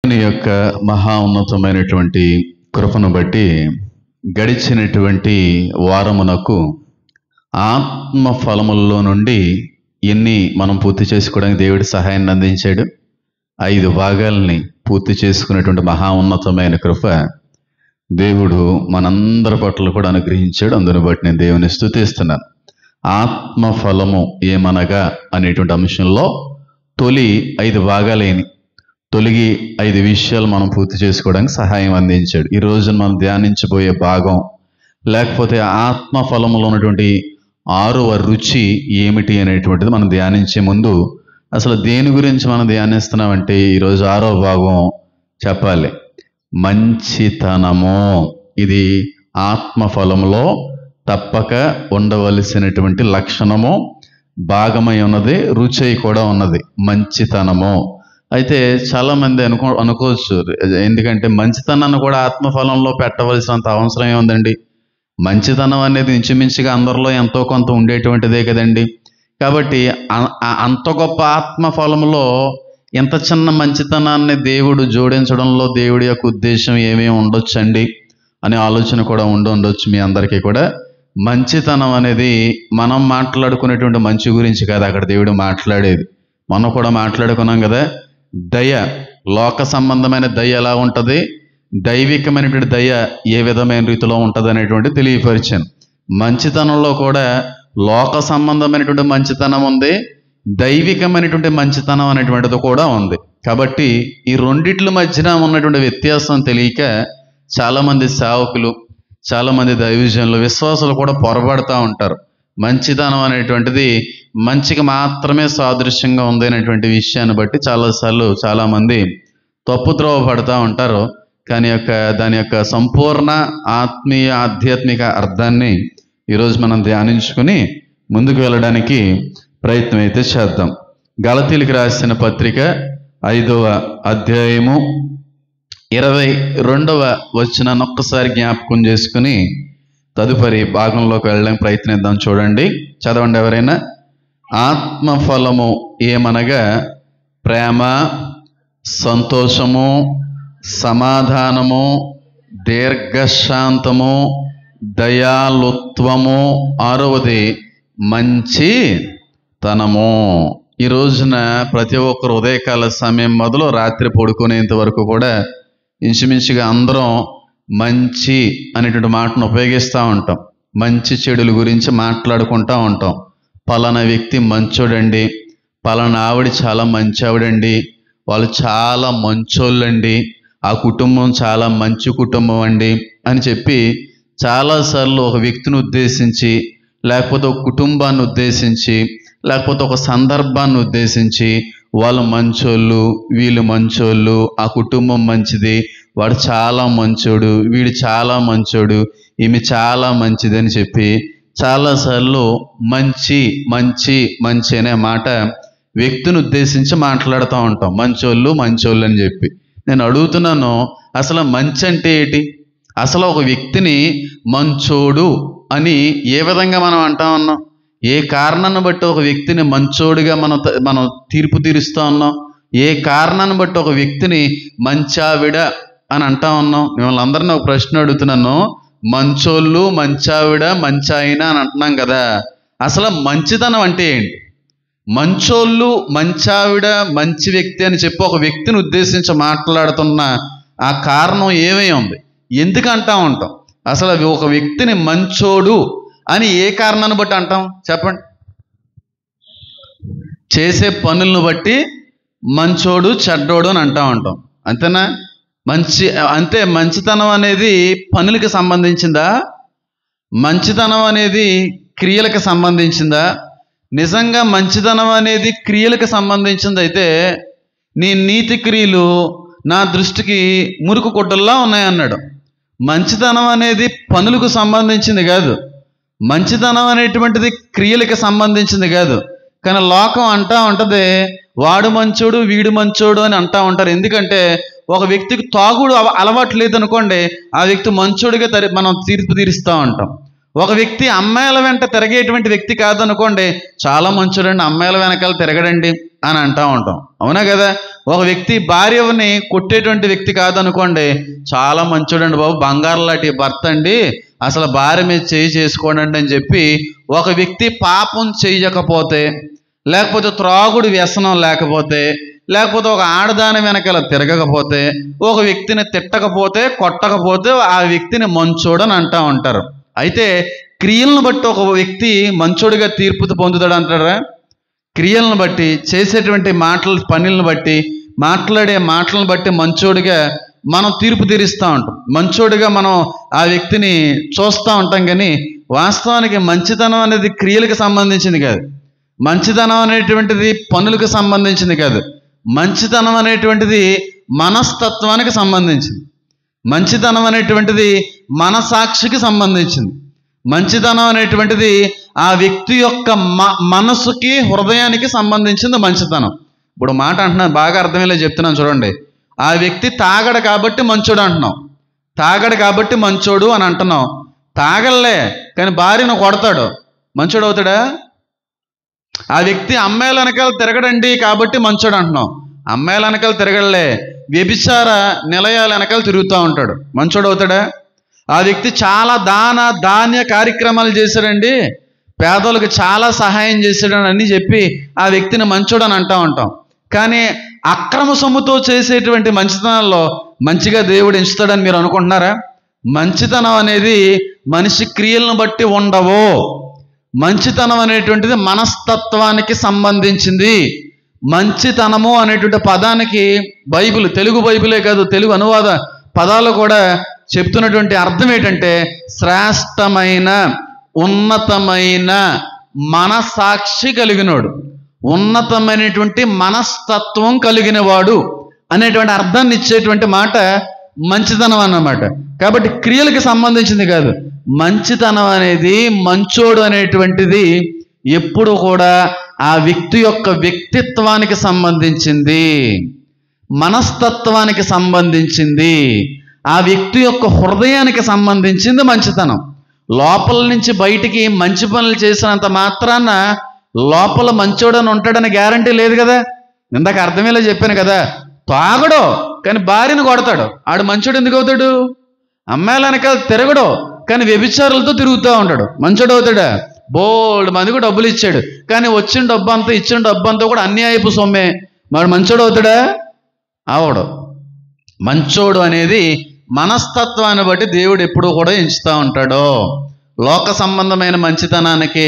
దేవుని యొక్క మహా ఉన్నతమైనటువంటి కృపను బట్టి గడిచినటువంటి వారమునకు ఆత్మ ఫలముల్లో నుండి ఎన్ని మనం పూర్తి చేసుకోవడానికి దేవుడి సహాయాన్ని అందించాడు. 5 భాగాల్ని పూర్తి చేసుకునేటువంటి మహా ఉన్నతమైన కృప దేవుడు మనందరి పట్ల కూడా అనుగ్రహించాడు. అందుని బట్టి నేను దేవుని స్తుతిస్తున్నాను. ఆత్మ ఫలము ఏమనగా అనేటువంటి అంశంలో తొలి 5 భాగాలైన తొలిగి 5 విషయాలు మనం పూర్తి చేసుకోవడానికి సహాయం అందించాడు. ఈ రోజు మనం ధ్యానించబోయే భాగం లేకపోతే ఆత్మ ఫలములో ఉన్నటువంటి 6వ రుచి ఏమిటి అనేటువంటిది మనం ధ్యానించే ముందు అసలు దేని గురించి మనం ధ్యానిస్తున్నామంటే ఈరోజు 6వ భాగం చెప్పాలి. మంచితనము. ఇది ఆత్మ ఫలములో తప్పక ఉండవలసినటువంటి లక్షణము, భాగమై ఉన్నది, రుచి కూడా ఉన్నది. మంచితనము. అయితే చాలామంది అనుకోవచ్చు, ఎందుకంటే మంచితనాన్ని కూడా ఆత్మఫలంలో పెట్టవలసినంత అవసరం ఏముందండి? మంచితనం అనేది ఇంచుమించుగా అందరిలో ఎంతో కొంత ఉండేటువంటిదే కదండి. కాబట్టి అంత గొప్ప ఆత్మఫలంలో ఇంత చిన్న మంచితనాన్ని దేవుడు జోడించడంలో దేవుడి యొక్క ఉద్దేశం ఏమేమి ఉండొచ్చండి అనే ఆలోచన కూడా ఉండొచ్చు మీ అందరికీ కూడా. మంచితనం అనేది మనం మాట్లాడుకునేటువంటి మంచి గురించి కాదు అక్కడ దేవుడు మాట్లాడేది. మనం కూడా మాట్లాడుకున్నాం కదా, దయ, లోక సంబంధమైన దయ ఎలా ఉంటుంది, దైవికమైనటువంటి దయ ఏ విధమైన రీతిలో ఉంటుంది అనేటువంటి తెలియపరిచాను. మంచితనంలో కూడా లోక సంబంధమైనటువంటి మంచితనం ఉంది, దైవికమైనటువంటి మంచితనం అనేటువంటిది కూడా ఉంది. కాబట్టి ఈ రెండిట్ల మధ్యన ఉన్నటువంటి వ్యత్యాసం తెలియక చాలామంది సేవకులు, చాలామంది దైవజనులు, విశ్వాసులు కూడా పొరపడుతూ ఉంటారు. మంచితనం అనేటువంటిది మంచికి మాత్రమే సాదృశ్యంగా ఉంది అనేటువంటి విషయాన్ని బట్టి చాలాసార్లు చాలామంది తప్పుద్రోవ పడుతూ ఉంటారు. కానీ దాని యొక్క సంపూర్ణ ఆత్మీయ ఆధ్యాత్మిక అర్థాన్ని ఈరోజు మనం ధ్యానించుకుని ముందుకు వెళ్ళడానికి ప్రయత్నం అయితే చేద్దాం. గలతీయులకు రాసిన పత్రిక 5వ అధ్యాయము 22వ వచనాన్ని ఒక్కసారి జ్ఞాపకం చేసుకుని తదుపరి భాగంలోకి వెళ్ళడానికి ప్రయత్నిద్దాం. చూడండి, చదవండి ఎవరైనా. ఆత్మఫలము ఏమనగా ప్రేమ, సంతోషము, సమాధానము, దీర్ఘశాంతము, దయాలుత్వము, 6వది మంచితనము. ఈ రోజున ప్రతి ఒక్కరు ఉదయకాల సమయం మొదలు రాత్రి పడుకునేంత వరకు కూడా ఇంచుమించుగా అందరం మంచి అనేటువంటి మాటను ఉపయోగిస్తూ ఉంటాం. మంచి చెడుల గురించి మాట్లాడుకుంటూ ఉంటాం. పలానా వ్యక్తి మంచోడండి, పలానా ఆవిడ చాలా మంచి ఆవిడండి, వాళ్ళు చాలా మంచోళ్ళండి, ఆ కుటుంబం చాలా మంచి కుటుంబం అండి అని చెప్పి చాలాసార్లు ఒక వ్యక్తిని ఉద్దేశించి, లేకపోతే ఒక కుటుంబాన్ని ఉద్దేశించి, లేకపోతే ఒక సందర్భాన్ని ఉద్దేశించి వాళ్ళు మంచోళ్ళు, వీళ్ళు మంచోళ్ళు, ఆ కుటుంబం మంచిది, వాడు చాలా మంచోడు, వీడు చాలా మంచోడు, ఈమె చాలా మంచిది అని చెప్పి చాలాసార్లు మంచి మంచి మంచి అనే మాట వ్యక్తిని ఉద్దేశించి మాట్లాడుతూ ఉంటాం. మంచోళ్ళు మంచోళ్ళు అని చెప్పి నేను అడుగుతున్నాను, అసలు మంచి అంటే ఏంటి? అసలు ఒక వ్యక్తిని మంచోడు అని ఏ విధంగా మనం అంటా ఉన్నాం? ఏ కారణాన్ని బట్టి ఒక వ్యక్తిని మంచోడుగా మనం తీర్పు తీరుస్తూ ఉన్నాం? ఏ కారణాన్ని బట్టి ఒక వ్యక్తిని మంచావిడ అని అంటా ఉన్నాం? మిమ్మల్ని అందరినీ ఒక ప్రశ్న అడుగుతున్నాను. మంచోళ్ళు, మంచావిడ, మంచాయిన అని అంటున్నాం కదా, అసలు మంచితనం అంటే ఏంటి? మంచోళ్ళు, మంచావిడ, మంచి వ్యక్తి అని చెప్పి ఒక వ్యక్తిని ఉద్దేశించి మాట్లాడుతున్న ఆ కారణం ఏమై ఉంది? ఎందుకు అంటా ఉంటాం? అసలు ఒక వ్యక్తిని మంచోడు అని ఏ కారణాన్ని బట్టి అంటాం చెప్పండి? చేసే పనులను బట్టి మంచోడు, చెడ్డోడు అని అంటా ఉంటాం, అంతేనా? అంతే. మంచితనం అనేది పనులకి సంబంధించిందా? మంచితనం అనేది క్రియలకు సంబంధించిందా? నిజంగా మంచితనం అనేది క్రియలకు సంబంధించింది అయితే నీ నీతి క్రియలు నా దృష్టికి మురుకు కొట్టల్లా ఉన్నాయన్నాడు. మంచితనం అనేది పనులకు సంబంధించింది కాదు, మంచితనం అనేటువంటిది క్రియలకు సంబంధించింది కాదు. కానీ లోకం అంటా ఉంటుంది వాడు మంచోడు, వీడు మంచోడు అని అంటా ఉంటారు. ఎందుకంటే ఒక వ్యక్తికి తాగుడు అలవాటు లేదనుకోండి, ఆ వ్యక్తి మంచోడిగా మనం తీర్పు తీరుస్తూ ఉంటాం. ఒక వ్యక్తి అమ్మాయిల వెంట తిరగేటువంటి వ్యక్తి కాదనుకోండి, చాలా మంచోడండి, అమ్మాయిల వెనకాల తిరగడండి అని అంటూ ఉంటాం. అవునా కదా? ఒక వ్యక్తి భార్యని కొట్టేటువంటి వ్యక్తి కాదనుకోండి, చాలా మంచోడండి బాబు, బంగారం లాంటి భర్త అండి, అసలు భార్య మీద చేయి చేసుకోండి అని చెప్పి ఒక వ్యక్తి పాపం చేయకపోతే, లేకపోతే త్రాగుడు వ్యసనం లేకపోతే, లేకపోతే ఒక ఆడదాని వెనకాల తిరగకపోతే, ఒక వ్యక్తిని తిట్టకపోతే, కొట్టకపోతే ఆ వ్యక్తిని మంచోడని అంటూ ఉంటారు. అయితే క్రియలను బట్టి ఒక వ్యక్తి మంచోడిగా తీర్పు పొందుతాడు అంటారా? క్రియలను బట్టి, చేసేటువంటి పనులను బట్టి, మాట్లాడే మాటలను బట్టి మంచోడిగా మనం తీర్పు తీరుస్తూ ఉంటాం. మంచోడిగా మనం ఆ వ్యక్తిని చూస్తూ ఉంటాం. కానీ వాస్తవానికి మంచితనం అనేది క్రియలకు సంబంధించింది కాదు. మంచితనం అనేటువంటిది పనులకు సంబంధించింది కాదు. మంచితనం అనేటువంటిది మనస్తత్వానికి సంబంధించింది. మంచితనం అనేటువంటిది మనసాక్షికి సంబంధించింది. మంచితనం అనేటువంటిది ఆ వ్యక్తి యొక్క మనసుకి, హృదయానికి సంబంధించింది మంచితనం. ఇప్పుడు మాట అంటున్నాను, బాగా అర్థమయ్యేలా చెప్తున్నాను చూడండి. ఆ వ్యక్తి తాగడు కాబట్టి మంచోడు అంటున్నాం, తాగడు కాబట్టి మంచోడు అని అంటున్నాం. తాగలే కానీ భార్యను కొడతాడు, మంచోడు అవుతాడా? ఆ వ్యక్తి అమ్మాయిల వెనకాల తిరగడండి కాబట్టి మంచోడు అంటున్నాం. అమ్మాయిల వెనకాల తిరగలే, వ్యభిచార నిలయాల వెనకాల తిరుగుతూ ఉంటాడు, మంచోడు అవుతాడా? ఆ వ్యక్తి చాలా ధాన్య కార్యక్రమాలు చేశాడండి, పేదలకు చాలా సహాయం చేశాడని అన్నీ చెప్పి ఆ వ్యక్తిని మంచోడు అని అంటూ ఉంటాం. కానీ అక్రమ సొమ్ముతో చేసేటువంటి మంచితనాల్లో మంచిగా దేవుడు ఎంచుతాడని మీరు అనుకుంటున్నారా? మంచితనం అనేది మనిషి క్రియలను బట్టి ఉండవు. మంచితనం అనేటువంటిది మనస్తత్వానికి సంబంధించింది. మంచితనము అనేటువంటి పదానికి తెలుగు బైబిలే కాదు, తెలుగు అనువాద పదాలు కూడా చెప్తున్నటువంటి అర్థం ఏంటంటే శ్రేష్టమైన, ఉన్నతమైన మనసాక్షి కలిగినోడు, ఉన్నతమైనటువంటి మనస్తత్వం కలిగిన వాడు అనేటువంటి అర్థాన్ని ఇచ్చేటువంటి మాట మంచితనం అన్నమాట. కాబట్టి క్రియలకు సంబంధించింది కాదు. మంచితనం అనేది, మంచోడు అనేటువంటిది ఎప్పుడు కూడా ఆ వ్యక్తి యొక్క వ్యక్తిత్వానికి సంబంధించింది, మనస్తత్వానికి సంబంధించింది, ఆ వ్యక్తి యొక్క హృదయానికి సంబంధించింది మంచితనం. లోపల నుంచి బయటికి మంచి పనులు చేసినంత మాత్రాన లోపల మంచోడని ఉంటాడని గ్యారంటీ లేదు కదా. ఇందాక అర్థమేలా చెప్పాను కదా, తాగడు కానీ భార్యను కొడతాడు, ఆడు మంచోడు ఎందుకు అవుతాడు? అమ్మాయిల వెనకాల తిరగడు కానీ వ్యభిచారులతో తిరుగుతూ ఉంటాడు, మంచోడు అవుతాడా? బోల్డ్ మందికి డబ్బులు ఇచ్చాడు కానీ ఇచ్చిన డబ్బు అంతా కూడా అన్యాయపు సొమ్మే, మరి మంచోడు అవుతాడా? అవడు. మంచోడు అనేది మనస్తత్వాన్ని బట్టి దేవుడు ఎప్పుడూ కూడా ఎంచుతూ ఉంటాడు. లోక సంబంధమైన మంచితనానికి,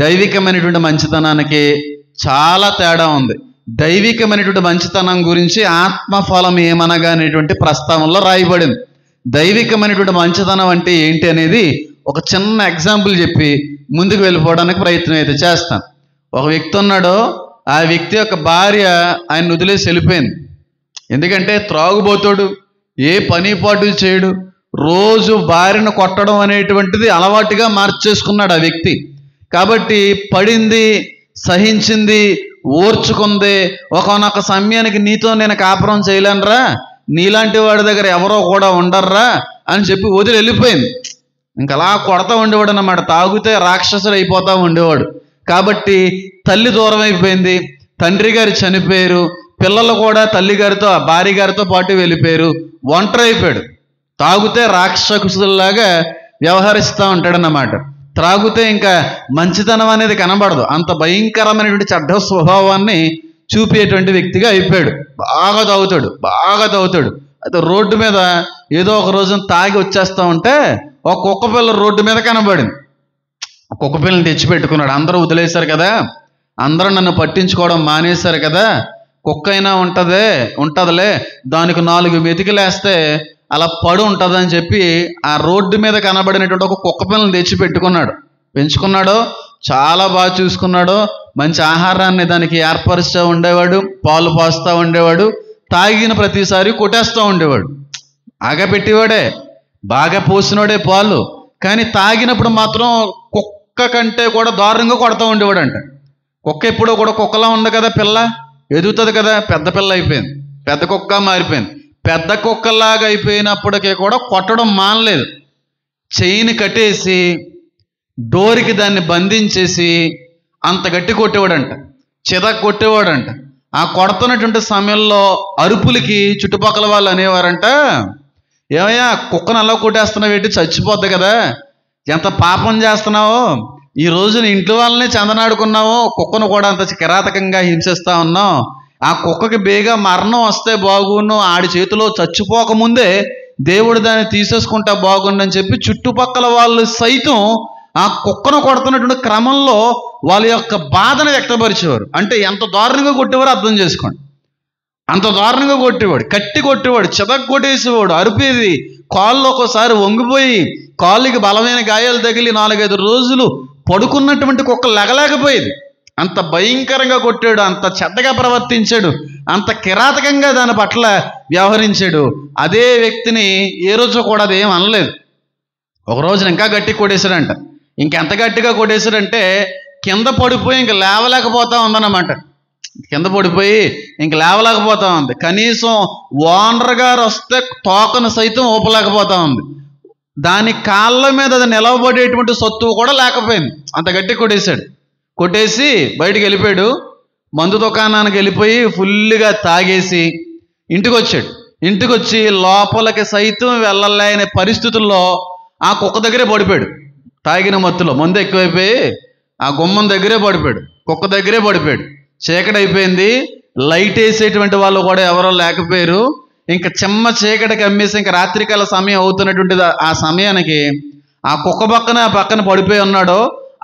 దైవికమైనటువంటి మంచితనానికి చాలా తేడా ఉంది. దైవికమైనటువంటి మంచితనం గురించి ఆత్మఫలం ఏమనగా అనేటువంటి ప్రస్తావనలో రాయబడింది. దైవికమైనటువంటి మంచితనం అంటే ఏంటి అనేది ఒక చిన్న ఎగ్జాంపుల్ చెప్పి ముందుకు వెళ్ళిపోవడానికి ప్రయత్నం అయితే చేస్తాను. ఒక వ్యక్తి ఉన్నాడు, ఆ వ్యక్తి యొక్క భార్య ఆయన వదిలేసి వెళ్ళిపోయింది. ఎందుకంటే త్రాగుబోతాడు, ఏ పని పాటు చేయడు, రోజు భార్యను కొట్టడం అనేటువంటిది అలవాటుగా మార్చేసుకున్నాడు ఆ వ్యక్తి. కాబట్టి పడింది, సహించింది, ఓర్చుకుంది. ఒకనొక సమయానికి నీతో నేను కాపురం చేయలేనురా, నీలాంటి వాడి దగ్గర ఎవరో కూడా ఉండర్రా అని చెప్పి వదిలి వెళ్ళిపోయింది. ఇంకా అలా కొడతా ఉండేవాడు అన్నమాట. తాగితే రాక్షసుడు అయిపోతా ఉండేవాడు. కాబట్టి తల్లి దూరం అయిపోయింది, తండ్రి గారు చనిపోయారు, పిల్లలు కూడా తల్లిగారితో, భార్య గారితో పాటు వెళ్ళిపోయారు, ఒంటరి అయిపోయాడు. తాగితే రాక్షసులాగా వ్యవహరిస్తూ ఉంటాడన్నమాట. త్రాగితే ఇంకా మంచితనం అనేది కనబడదు, అంత భయంకరమైనటువంటి చెడ్డ స్వభావాన్ని చూపేటువంటి వ్యక్తిగా అయిపోయాడు. బాగా తాగుతాడు. అయితే రోడ్డు మీద ఏదో ఒక రోజున తాగి వచ్చేస్తూ ఉంటే ఒక కుక్క పిల్ల రోడ్డు మీద కనబడింది. కుక్క పిల్లని తెచ్చిపెట్టుకున్నాడు. అందరూ వదిలేశారు కదా, అందరూ నన్ను పట్టించుకోవడం మానేశారు కదా, కుక్క అయినా ఉంటుందిలే, దానికి 4 మెతికిలేస్తే అలా పడు ఉంటుందని చెప్పి ఆ రోడ్డు మీద కనబడినటువంటి ఒక కుక్క పిల్లని తెచ్చి పెంచుకున్నాడు. చాలా బాగా చూసుకున్నాడు. మంచి ఆహారాన్ని దానికి ఏర్పరుస్తూ ఉండేవాడు, పాలు పోస్తూ ఉండేవాడు, తాగిన ప్రతిసారి కొట్టేస్తూ ఉండేవాడు. బాగా పెట్టేవాడే, బాగా పోసినోడే పాలు, కానీ తాగినప్పుడు మాత్రం కుక్క కంటే కూడా దారుణంగా కొడతా ఉండేవాడు అంట. కుక్క ఎప్పుడో కూడా కుక్కలా ఉంది కదా, పిల్ల ఎదుగుతుంది కదా, పెద్ద పిల్ల అయిపోయింది, పెద్ద కుక్క మారిపోయింది. పెద్ద కుక్కలాగా అయిపోయినప్పటికీ కూడా కొట్టడం మానలేదు. చైన్ కట్టేసి డోరికి దాన్ని బంధించేసి అంత గట్టి కొట్టేవాడంట. కొట్టేవాడంట. ఆ కొడుతున్నటువంటి సమయంలో అరుపులకి చుట్టుపక్కల వాళ్ళు అనేవారంట, ఏమయ్యా కుక్కను అలా కొట్టేస్తున్నావు ఏంటి, చచ్చిపోద్ది కదా, ఎంత పాపం చేస్తున్నావు, ఈ రోజున ఇంట్లో వాళ్ళని చందనాడుకున్నావు, కుక్కను కూడా అంత కిరాతకంగా హింసిస్తా ఉన్నావు, ఆ కుక్కకి బేగా మరణం వస్తే బాగుండు, ఆడి చేతిలో చచ్చిపోకముందే దేవుడు దాన్ని తీసేసుకుంటా బాగుండని చెప్పి చుట్టుపక్కల వాళ్ళు సైతం ఆ కుక్కను కొడుతున్నటువంటి క్రమంలో వాళ్ళ యొక్క బాధను వ్యక్తపరిచేవారు. అంటే ఎంత దారుణంగా కొట్టేవారు అర్థం చేసుకోండి. అంత దారుణంగా కొట్టేవాడు, కట్టి కొట్టేవాడు, కొట్టేసేవాడు, అరిపేది, కాళ్ళు ఒక్కోసారి వంగిపోయి కాళ్ళకి బలమైన గాయాలు తగిలి 4-5 రోజులు పడుకున్నటువంటి కుక్క లెగలేకపోయేది. అంత భయంకరంగా కొట్టాడు, అంత చెడ్డగా ప్రవర్తించాడు, అంత కిరాతకంగా దాని పట్ల వ్యవహరించాడు. అదే వ్యక్తిని ఏ రోజు కూడా అదేం అనలేదు. ఒక రోజున ఇంకా గట్టి కొట్టేశాడంట. ఇంకెంత గట్టిగా కొట్టేశాడంటే కింద పడిపోయి ఇంక లేవలేకపోతా ఉందన్నమాట. కింద పడిపోయి ఇంక లేవలేకపోతా ఉంది. కనీసం ఓనర్ గారు వస్తే తోకను సైతం ఊపలేకపోతా ఉంది. దాని కాళ్ళ మీద అది నిలవబడేటువంటి సత్తువు కూడా లేకపోయింది. అంత గట్టి కొట్టేశాడు. కొట్టేసి బయటికి వెళ్ళిపోయాడు. మందు దుకాణానికి వెళ్ళిపోయి ఫుల్గా తాగేసి ఇంటికి వచ్చాడు. ఇంటికి వచ్చి లోపలికి సైతం వెళ్ళలేని పరిస్థితుల్లో ఆ కుక్క దగ్గరే పడిపోయాడు. తాగిన మత్తులో మందు ఎక్కువైపోయి ఆ గుమ్మం దగ్గరే పడిపోయాడు, కుక్క దగ్గరే పడిపోయాడు. చీకటి అయిపోయింది, లైట్ వేసేటువంటి వాళ్ళు కూడా ఎవరో లేకపోయారు. ఇంకా చిమ్మ చీకటికి అమ్మేసి ఇంకా రాత్రికాల సమయం అవుతున్నటువంటిది. ఆ సమయానికి ఆ కుక్క పక్కన పడిపోయి ఉన్నాడు.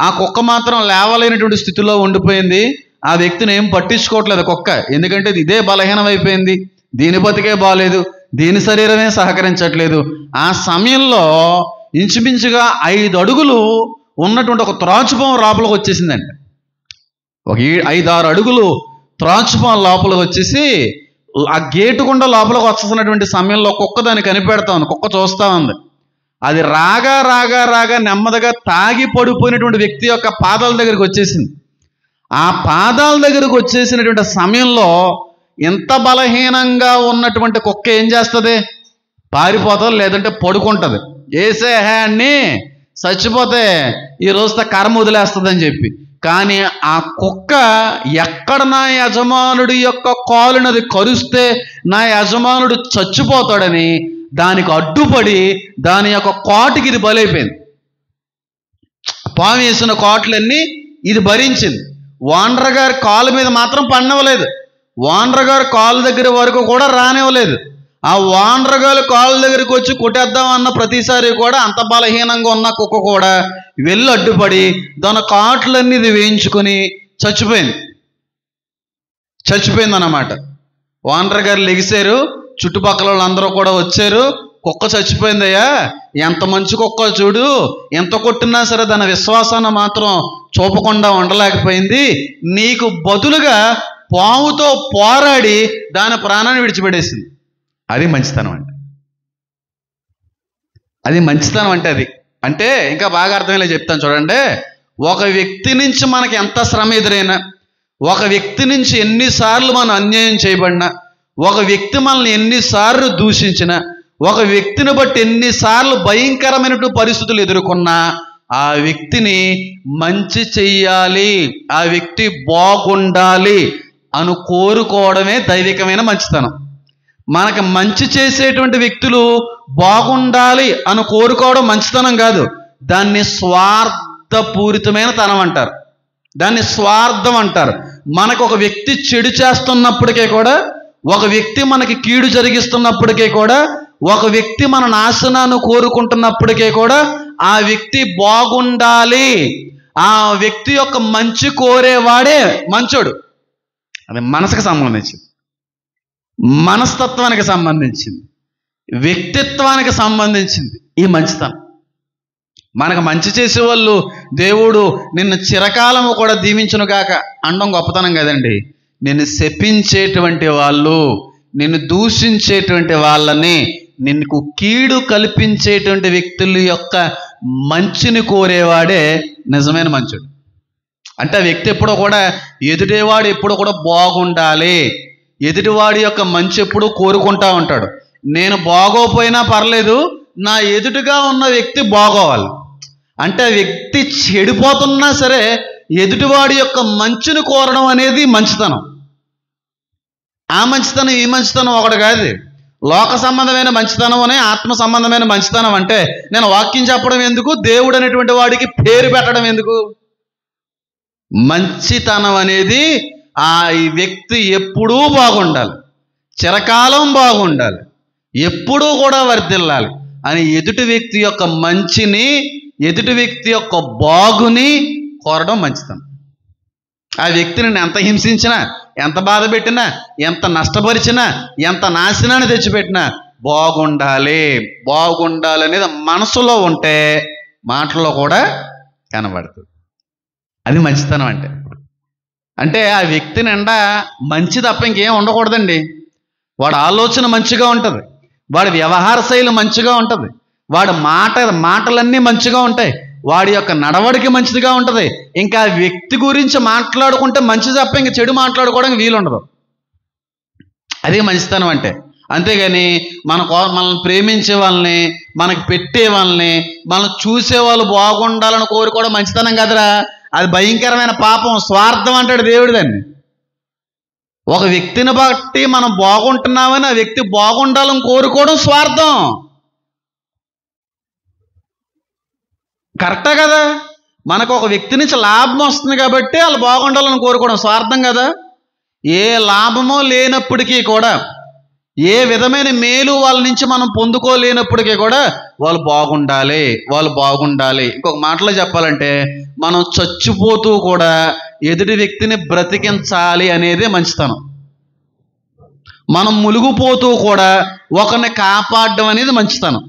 ఆ కుక్క మాత్రం లేవలేనటువంటి స్థితిలో ఉండిపోయింది. ఆ వ్యక్తిని ఏం పట్టించుకోవట్లేదు కుక్క, ఎందుకంటే ఇదే బలహీనం అయిపోయింది, దీని బతికే బాగాలేదు, దీని శరీరమే సహకరించట్లేదు. ఆ సమయంలో ఇంచుమించుగా 5 అడుగులు ఉన్నటువంటి ఒక త్రాచుపాము లోపలికి వచ్చేసిందండి. ఒక 5-6 అడుగులు త్రాచుపాము లోపలికి వచ్చేసి ఆ గేటు గుండా లోపలికి వస్తున్నటువంటి సమయంలో కుక్క దాన్ని కనిపెడతా ఉంది. కుక్క చూస్తూ ఉంది. అది రాగా నెమ్మదిగా తాగి పడిపోయినటువంటి వ్యక్తి యొక్క పాదాల దగ్గరికి వచ్చేసింది. ఆ పాదాల దగ్గరకు వచ్చేసినటువంటి సమయంలో ఎంత బలహీనంగా ఉన్నటువంటి కుక్క ఏం చేస్తుంది, పారిపోతుంది, లేదంటే పడుకుంటుంది. వేసే హ్యాండ్ని చచ్చిపోతే ఈ రోజుతో కర్మ వదిలేస్తుందని చెప్పి. కానీ ఆ కుక్క ఎక్కడ నా యజమానుడి యొక్క కాలునది కరుస్తే నా యజమానుడు చచ్చిపోతాడని దానికి అడ్డుపడి దాని యొక్క కాటుకి ఇది బలైపోయింది. పాము వేసిన కాటులన్నీ ఇది భరించింది. ఓనర్ గారి కాలు మీద మాత్రం పడినవ్వలేదు, ఓనర్ గారి కాలు దగ్గర వరకు కూడా రానివ్వలేదు. ఆ ఓనర్ గారి కాలు దగ్గరికి వచ్చి కొట్టేద్దాం అన్న ప్రతిసారి కూడా అంత బలహీనంగా ఉన్న కుక్క కూడా వెళ్ళి అడ్డుపడి దాని కాటులన్నీ ఇది వేయించుకొని చచ్చిపోయింది అన్నమాట. ఓనర్ గారు లెగిశారు, చుట్టుపక్కల వాళ్ళందరూ కూడా వచ్చారు. కుక్క చచ్చిపోయిందయ్యా, ఎంత మంచి కుక్క చూడు, ఎంత కొట్టినా సరే దాని విశ్వాసాన్ని మాత్రం చూపకుండా ఉండలేకపోయింది, నీకు బదులుగా పాముతో పోరాడి దాని ప్రాణాన్ని విడిచిపెట్టేసింది. అది మంచితనం అంటే, అది మంచితనం అంటే అది అంటే ఇంకా బాగా అర్థమయ్యేలా చెప్తాను చూడండి. ఒక వ్యక్తి నుంచి మనకి ఎంత శ్రమ ఎదురైనా, ఒక వ్యక్తి నుంచి ఎన్నిసార్లు మనం అన్యాయం చేయబడినా, ఒక వ్యక్తి మనల్ని ఎన్నిసార్లు దూషించినా, ఒక వ్యక్తిని బట్టి ఎన్నిసార్లు భయంకరమైనటువంటి పరిస్థితులు ఎదుర్కొన్నా ఆ వ్యక్తిని మంచి చెయ్యాలి, ఆ వ్యక్తి బాగుండాలి అని కోరుకోవడమే దైవికమైన మంచితనం. మనకు మంచి చేసేటువంటి వ్యక్తులు బాగుండాలి అని కోరుకోవడం మంచితనం కాదు, దాన్ని స్వార్థపూరితమైన తనం అంటారు, దాన్ని స్వార్థం అంటారు. మనకు ఒక వ్యక్తి చెడు చేస్తున్నప్పటికీ కూడా, ఒక వ్యక్తి మనకి కీడు జరిగిస్తున్నప్పటికీ కూడా, ఒక వ్యక్తి మన నాశనాన్ని కోరుకుంటున్నప్పటికీ కూడా ఆ వ్యక్తి బాగుండాలి, ఆ వ్యక్తి యొక్క మంచి కోరేవాడే మంచోడు. అది మనసుకు సంబంధించింది, మనస్తత్వానికి సంబంధించింది, వ్యక్తిత్వానికి సంబంధించింది ఈ మంచితనం. మనకు మంచి చేసేవాళ్ళు దేవుడు నిన్ను చిరకాలము కూడా దీవించును గాక అనడం గొప్పతనం కదండి. నిన్ను శపించేటువంటి వాళ్ళు, నిన్ను దూషించేటువంటి వాళ్ళని, నిన్ను కీడు కల్పించేటువంటి వ్యక్తుల యొక్క మంచిని కోరేవాడే నిజమైన మంచుడు. అంటే ఆ వ్యక్తి ఎప్పుడో కూడా, ఎదుటివాడు ఎప్పుడో కూడా బాగుండాలి, ఎదుటివాడి యొక్క మంచి ఎప్పుడూ కోరుకుంటా ఉంటాడు. నేను బాగోపోయినా పర్లేదు, నా ఎదుటిగా ఉన్న వ్యక్తి బాగోవాలి. అంటే ఆ వ్యక్తి చెడిపోతున్నా సరే ఎదుటివాడి యొక్క మంచిని కోరడం అనేది మంచితనం. ఆ మంచితనం ఈ మంచితనం ఒకటి కాదు. లోక సంబంధమైన మంచితనం అనే ఆత్మ సంబంధమైన మంచితనం అంటే నేను వాక్యం చెప్పడం ఎందుకు, దేవుడు అనేటువంటి వాడికి పేరు పెట్టడం ఎందుకు? మంచితనం అనేది ఈ వ్యక్తి ఎప్పుడూ బాగుండాలి, చిరకాలం బాగుండాలి, ఎప్పుడూ కూడా వర్ధిల్లాలి అని ఎదుటి వ్యక్తి యొక్క మంచిని, ఎదుటి వ్యక్తి యొక్క బాగుని కోరడం మంచితనం. ఆ వ్యక్తిని ఎంత హింసించినా, ఎంత బాధ పెట్టినా, ఎంత నష్టపరిచినా, ఎంత నాశనాన్ని తెచ్చిపెట్టినా బాగుండాలి, బాగుండాలి అనేది మనసులో ఉంటే మాటల్లో కూడా కనబడుతుంది. అది మంచితనం అంటే. అంటే ఆ వ్యక్తి నిండా మంచి తప్ప ఇంకేం ఉండకూడదండి. వాడి ఆలోచన మంచిగా ఉంటుంది, వాడి వ్యవహార శైలి మంచిగా ఉంటుంది, వాడి మాటలన్నీ మంచిగా ఉంటాయి, వాడి యొక్క నడవడికి మంచిదిగా ఉంటుంది. ఇంకా ఆ వ్యక్తి గురించి మాట్లాడుకుంటే మంచి తప్ప ఇంక చెడు మాట్లాడుకోవడానికి వీలుండదు. అదే మంచితనం అంటే. అంతేగాని మనల్ని ప్రేమించే వాళ్ళని, మనకి పెట్టే వాళ్ళని, మనం చూసే వాళ్ళు బాగుండాలని కోరుకోవడం మంచితనం కదరా. అది భయంకరమైన పాపం, స్వార్థం అంటాడు దేవుడు దాన్ని. ఒక వ్యక్తిని బట్టి మనం బాగుంటున్నామని ఆ వ్యక్తి బాగుండాలని కోరుకోవడం స్వార్థం. కరెక్టా కదా? మనకు ఒక వ్యక్తి నుంచి లాభం వస్తుంది కాబట్టి వాళ్ళు బాగుండాలని కోరుకోవడం స్వార్థం కదా. ఏ లాభమో లేనప్పటికీ కూడా, ఏ విధమైన మేలు వాళ్ళ నుంచి మనం పొందుకోలేనప్పటికీ కూడా వాళ్ళు బాగుండాలి, వాళ్ళు బాగుండాలి. ఇంకొక మాటలో చెప్పాలంటే మనం చచ్చిపోతూ కూడా ఎదుటి వ్యక్తిని బ్రతికించాలి అనేది మంచితనం. మనం మునిగిపోతూ కూడా ఒకరిని కాపాడడం అనేది మంచితనం.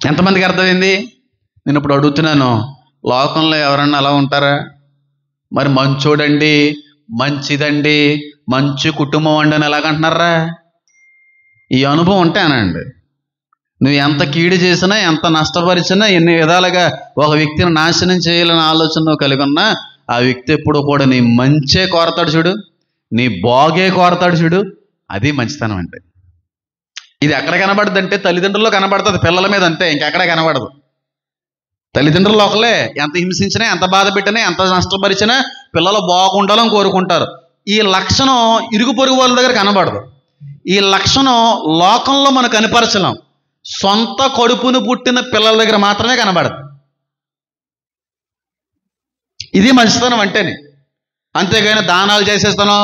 ఎంతమందికి అర్థమైంది? నేను ఇప్పుడు అడుగుతున్నాను, లోకంలో ఎవరన్నా అలా ఉంటారా? మరి మంచోడండి, మంచిదండి, మంచి కుటుంబం అండి అని ఎలాగంటున్నారా? ఈ అనుభవం ఉంటేనండి. నువ్వు ఎంత కీడు చేసినా, ఎంత నష్టపరిచినా, ఎన్ని విధాలుగా ఒక వ్యక్తిని నాశనం చేయాలని ఆలోచన నువ్వు కలిగి ఉన్నా, ఆ వ్యక్తి ఎప్పుడు కూడా నీ మంచే కోరతాడు చూడు, నీ బాగే కోరతాడు చూడు. అది మంచితనం అంటే. ఇది ఎక్కడ కనబడుతుంది అంటే తల్లిదండ్రుల్లో కనబడుతుంది, పిల్లల మీద అంతే, ఇంకెక్కడ కనబడదు. తల్లిదండ్రులు ఒకలే, ఎంత హింసించినా, ఎంత బాధ పెట్టినా, ఎంత నష్టపరిచినా పిల్లలు బాగుండాలని కోరుకుంటారు. ఈ లక్షణం ఇరుగు పొరుగు వాళ్ళ దగ్గర కనబడదు. ఈ లక్షణం లోకంలో మనం కనపరచలేం. సొంత కడుపును పుట్టిన పిల్లల దగ్గర మాత్రమే కనబడదు. ఇది మంచితనం అంటేనే. అంతేగాని దానాలు చేసేస్తానో,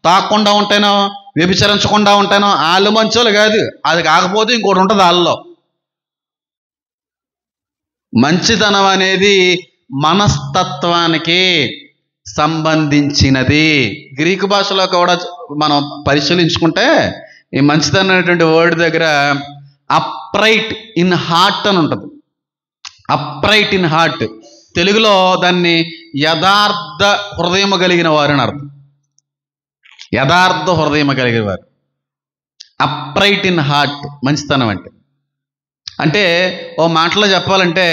తాకుండా ఉంటానో, వ్యభిచరించకుండా ఉంటానో వాళ్ళు మంచోళ్ళు కాదు. అది కాకపోతే ఇంకోటి ఉంటుంది వాళ్ళలో. మంచితనం అనేది మనస్తత్వానికి సంబంధించినది. గ్రీకు భాషలో కూడా మనం పరిశీలించుకుంటే ఈ మంచితనం అనేటువంటి వర్డ్ దగ్గర అప్రైట్ ఇన్ హార్ట్ అని ఉంటుంది. అప్రైట్ ఇన్ హార్ట్, తెలుగులో దాన్ని యథార్థ హృదయం కలిగిన వారు అని అర్థం. యథార్థ హృదయం కలిగిన వారు, అప్రైట్ ఇన్ హార్ట్ మంచితనం అంటే. అంటే ఓ మాటలో చెప్పాలంటే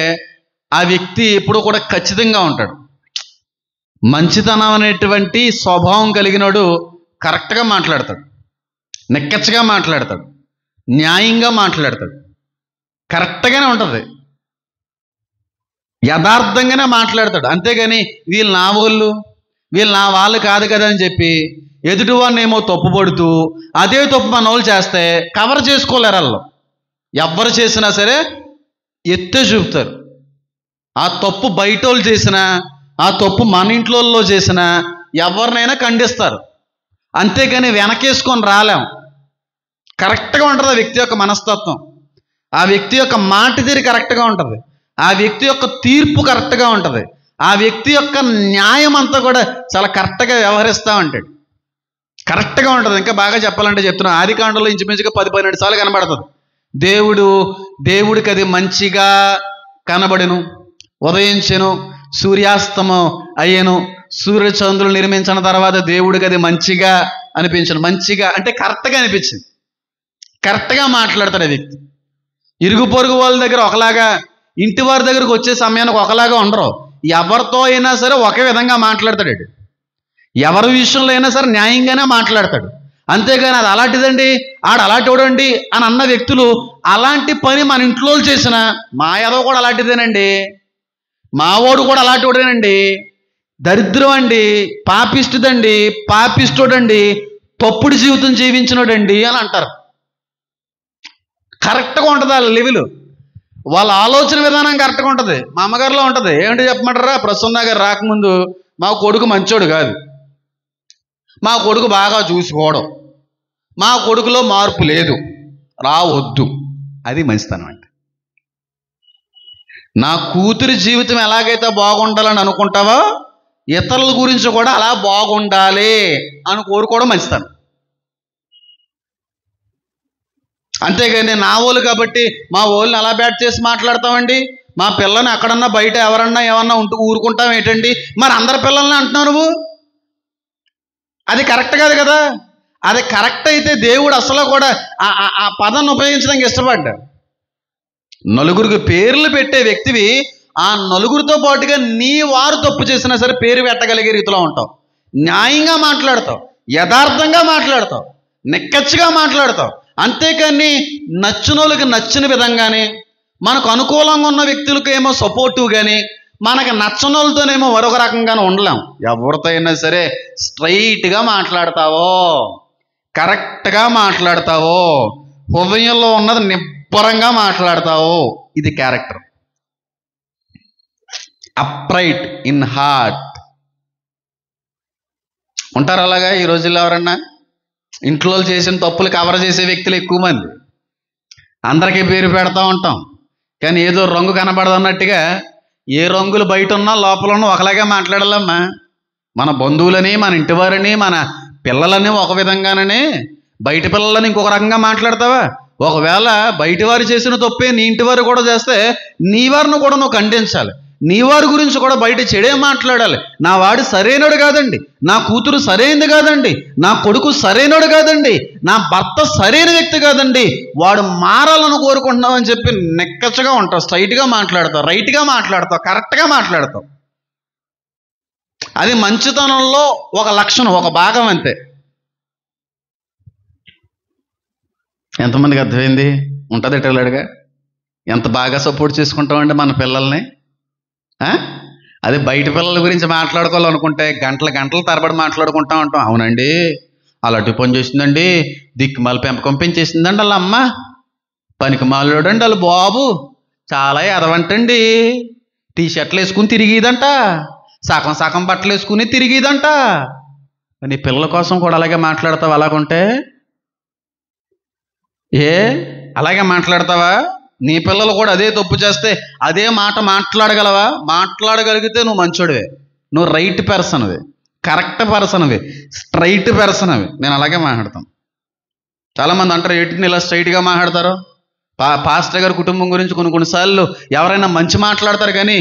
ఆ వ్యక్తి ఎప్పుడూ కూడా ఖచ్చితంగా ఉంటాడు. మంచితనం అనేటువంటి స్వభావం కలిగినోడు కరెక్ట్గా మాట్లాడతాడు, నిక్కచ్చగా మాట్లాడతాడు, న్యాయంగా మాట్లాడతాడు, కరెక్ట్గానే ఉంటుంది, యథార్థంగానే మాట్లాడతాడు. అంతేగాని వీళ్ళు నా వాళ్ళు, వీళ్ళు నా వాళ్ళు కాదు కదా అని చెప్పి ఎదుటివాడిని ఏమో తప్పుపడుతూ అదే తప్పు మన వాళ్ళు చేస్తే కవర్ చేసుకోలేరు. వాళ్ళు ఎవరు చేసినా సరే ఎత్తే చూపుతారు. ఆ తప్పు బయట వాళ్ళు చేసినా, ఆ తప్పు మన ఇంట్లో చేసినా ఎవరినైనా ఖండిస్తారు. అంతేగాని వెనకేసుకొని రాలేం. కరెక్ట్గా ఉంటుంది ఆ వ్యక్తి యొక్క మనస్తత్వం, ఆ వ్యక్తి యొక్క మాట తీరు కరెక్ట్గా ఉంటుంది, ఆ వ్యక్తి యొక్క తీర్పు కరెక్ట్గా ఉంటుంది, ఆ వ్యక్తి యొక్క న్యాయం అంతా కూడా చాలా కరెక్ట్గా వ్యవహరిస్తూ ఉంటాడు. కరెక్ట్గా ఉంటుంది. ఇంకా బాగా చెప్పాలంటే చెప్తున్నా, ఆదికాండంలో ఇంచుమించుగా 10-12 సార్లు కనబడుతుంది. దేవుడికి అది మంచిగా కనబడెను, ఉదయించెను, సూర్యాస్తమం అయ్యను, సూర్యచంద్రులు నిర్మించిన తర్వాత దేవుడికి అది మంచిగా అనిపించను. మంచిగా అంటే కరెక్ట్గా అనిపించింది. కరెక్ట్గా మాట్లాడతాడు ఆ వ్యక్తి. ఇరుగు పొరుగు వాళ్ళ దగ్గర ఒకలాగా, ఇంటి వారి దగ్గరకు వచ్చే సమయానికి ఒకలాగా ఉండరు. ఎవరితో అయినా సరే ఒకే విధంగా మాట్లాడతాడు. ఎవరి విషయంలో అయినా సరే న్యాయంగానే మాట్లాడతాడు. అంతేగాని అది అలాంటిదండి, ఆడు అలాంటివాడండి అని అన్న వ్యక్తులు అలాంటి పని మన ఇంట్లో చేసిన మా యాదవ్ కూడా అలాంటిదేనండి, మావోడు కూడా అలాంటి వాడేనండి, దరిద్రం అండి, పాపిస్తుడండి, పాపిస్తుడండి, తప్పుడు జీవితం జీవించినోడండి అని అంటారు. కరెక్ట్గా ఉంటుంది వాళ్ళ లెవెల్, వాళ్ళ ఆలోచన విధానం కరెక్ట్గా ఉంటుంది. మా అమ్మగారిలో ఉంటుంది. ఏమిటి చెప్పమంటారా? ప్రసన్న గారు రాకముందు మా కొడుకు మంచోడు కాదు, మా కొడుకు బాగా చూసుకోవడం, మా కొడుకులో మార్పు లేదు, రావద్దు. అది మంచితనం అంటే. నా కూతురి జీవితం ఎలాగైతే బాగుండాలని అనుకుంటావో ఇతరుల గురించి కూడా అలా బాగుండాలి అని కోరుకోవడం మంచితనం. అంతేగాని నా వాళ్ళు కాబట్టి మా వాళ్ళని అలా బ్యాట్ చేసి మాట్లాడతామండి, మా పిల్లని అక్కడన్నా బయట ఎవరన్నా ఏమన్నా ఉంటూ ఊరుకుంటాం ఏంటండి? మరి అందరి పిల్లల్ని అంటున్నావు నువ్వు, అది కరెక్ట్ కాదు కదా. అది కరెక్ట్ అయితే దేవుడు అసలు కూడా ఆ పదాన్ని ఉపయోగించడానికి ఇష్టపడ్డాడు. నలుగురికి పేర్లు పెట్టే వ్యక్తివి, ఆ నలుగురితో పాటుగా నీ వారు తప్పు చేసినా సరే పేరు పెట్టగలిగే రీతిలో ఉంటావు, న్యాయంగా మాట్లాడతావు, యథార్థంగా మాట్లాడతావు, నిక్కచ్చిగా మాట్లాడతావు. అంతేకాని నచ్చినోళ్ళకి నచ్చిన విధంగానే, మనకు అనుకూలంగా ఉన్న వ్యక్తులకు ఏమో సపోర్టివ్ కానీ, మనకు నచ్చనోళ్ళతోనేమో మరొక రకంగానే ఉండలేం. ఎవరితో అయినా సరే స్ట్రైట్గా మాట్లాడతావో, కరెక్ట్గా మాట్లాడతావో, హృదయంలో ఉన్నది నిబ్బరంగా మాట్లాడతావో, ఇది క్యారెక్టర్. Upright in heart. ఉంటారు అలాగా ఈ రోజుల్లో ఎవరన్నా? ఇంట్లో చేసిన తప్పులు కవర్ చేసే వ్యక్తులు ఎక్కువ మంది. అందరికీ పేరు పెడతా ఉంటాం, కానీ ఏదో రంగు కనబడదన్నట్టుగా ఏ రంగులు బయట ఉన్నా లోపల ఉన్నా ఒకలాగే మాట్లాడాలమ్మా. మన బంధువులని, మన ఇంటి వారిని, మన పిల్లలని ఒక విధంగానే, బయట పిల్లలని ఇంకొక రకంగా మాట్లాడతావా? ఒకవేళ బయటి వారు చేసిన తప్పే నీ ఇంటి వారు కూడా చేస్తే నీ వారిని కూడా నువ్వు ఖండించాలి. నీ వారి గురించి కూడా బయట చెడే మాట్లాడాలి. నా వాడు సరైనడు కాదండి, నా కూతురు సరైనది కాదండి, నా కొడుకు సరైనడు కాదండి, నా భర్త సరైన వ్యక్తి కాదండి, వాడు మారాలని కోరుకుంటున్నావు అని చెప్పి నెక్కచ్చగా ఉంటావు, స్ట్రైట్గా మాట్లాడతావు, రైట్గా మాట్లాడతావు, కరెక్ట్గా మాట్లాడతావు. అది మంచితనంలో ఒక లక్షణం, ఒక భాగం అంతే. ఎంతమందికి అర్థమైంది? ఉంటుంది ఎటలాడుగా. ఎంత బాగా సపోర్ట్ చేసుకుంటామండి మన పిల్లల్ని. అదే బయట పిల్లల గురించి మాట్లాడుకోవాలనుకుంటే గంటల గంటల తరబడి మాట్లాడుకుంటా ఉంటాం. అవునండి, అలా అటు పని చేసిందండి, దిక్కుమాల పెంపకం పెంచేసిందండి వాళ్ళ అమ్మ, పనికి మాలోడండి వాళ్ళ బాబు, చాలా ఎదవంటండి, టీషర్ట్లు వేసుకుని తిరిగిదంట, సగం సగం బట్టలు వేసుకుని తిరిగిదంట. నీ పిల్లల కోసం కూడా అలాగే మాట్లాడతావు. అలాగుంటే అలాగే మాట్లాడతావా? నీ పిల్లలు కూడా అదే తప్పు చేస్తే అదే మాట మాట్లాడగలవా? మాట్లాడగలిగితే నువ్వు మంచోడివే, నువ్వు రైట్ పర్సన్వి, కరెక్ట్ పర్సన్వి, స్ట్రైట్ పర్సన్వి. నేను అలాగే మాట్లాడతాను. చాలామంది అంటారు, ఏంటిని ఇలా స్ట్రైట్గా మాట్లాడతారు? పాస్టర్ గారి కుటుంబం గురించి కొన్నిసార్లు ఎవరైనా మంచి మాట్లాడతారు, కానీ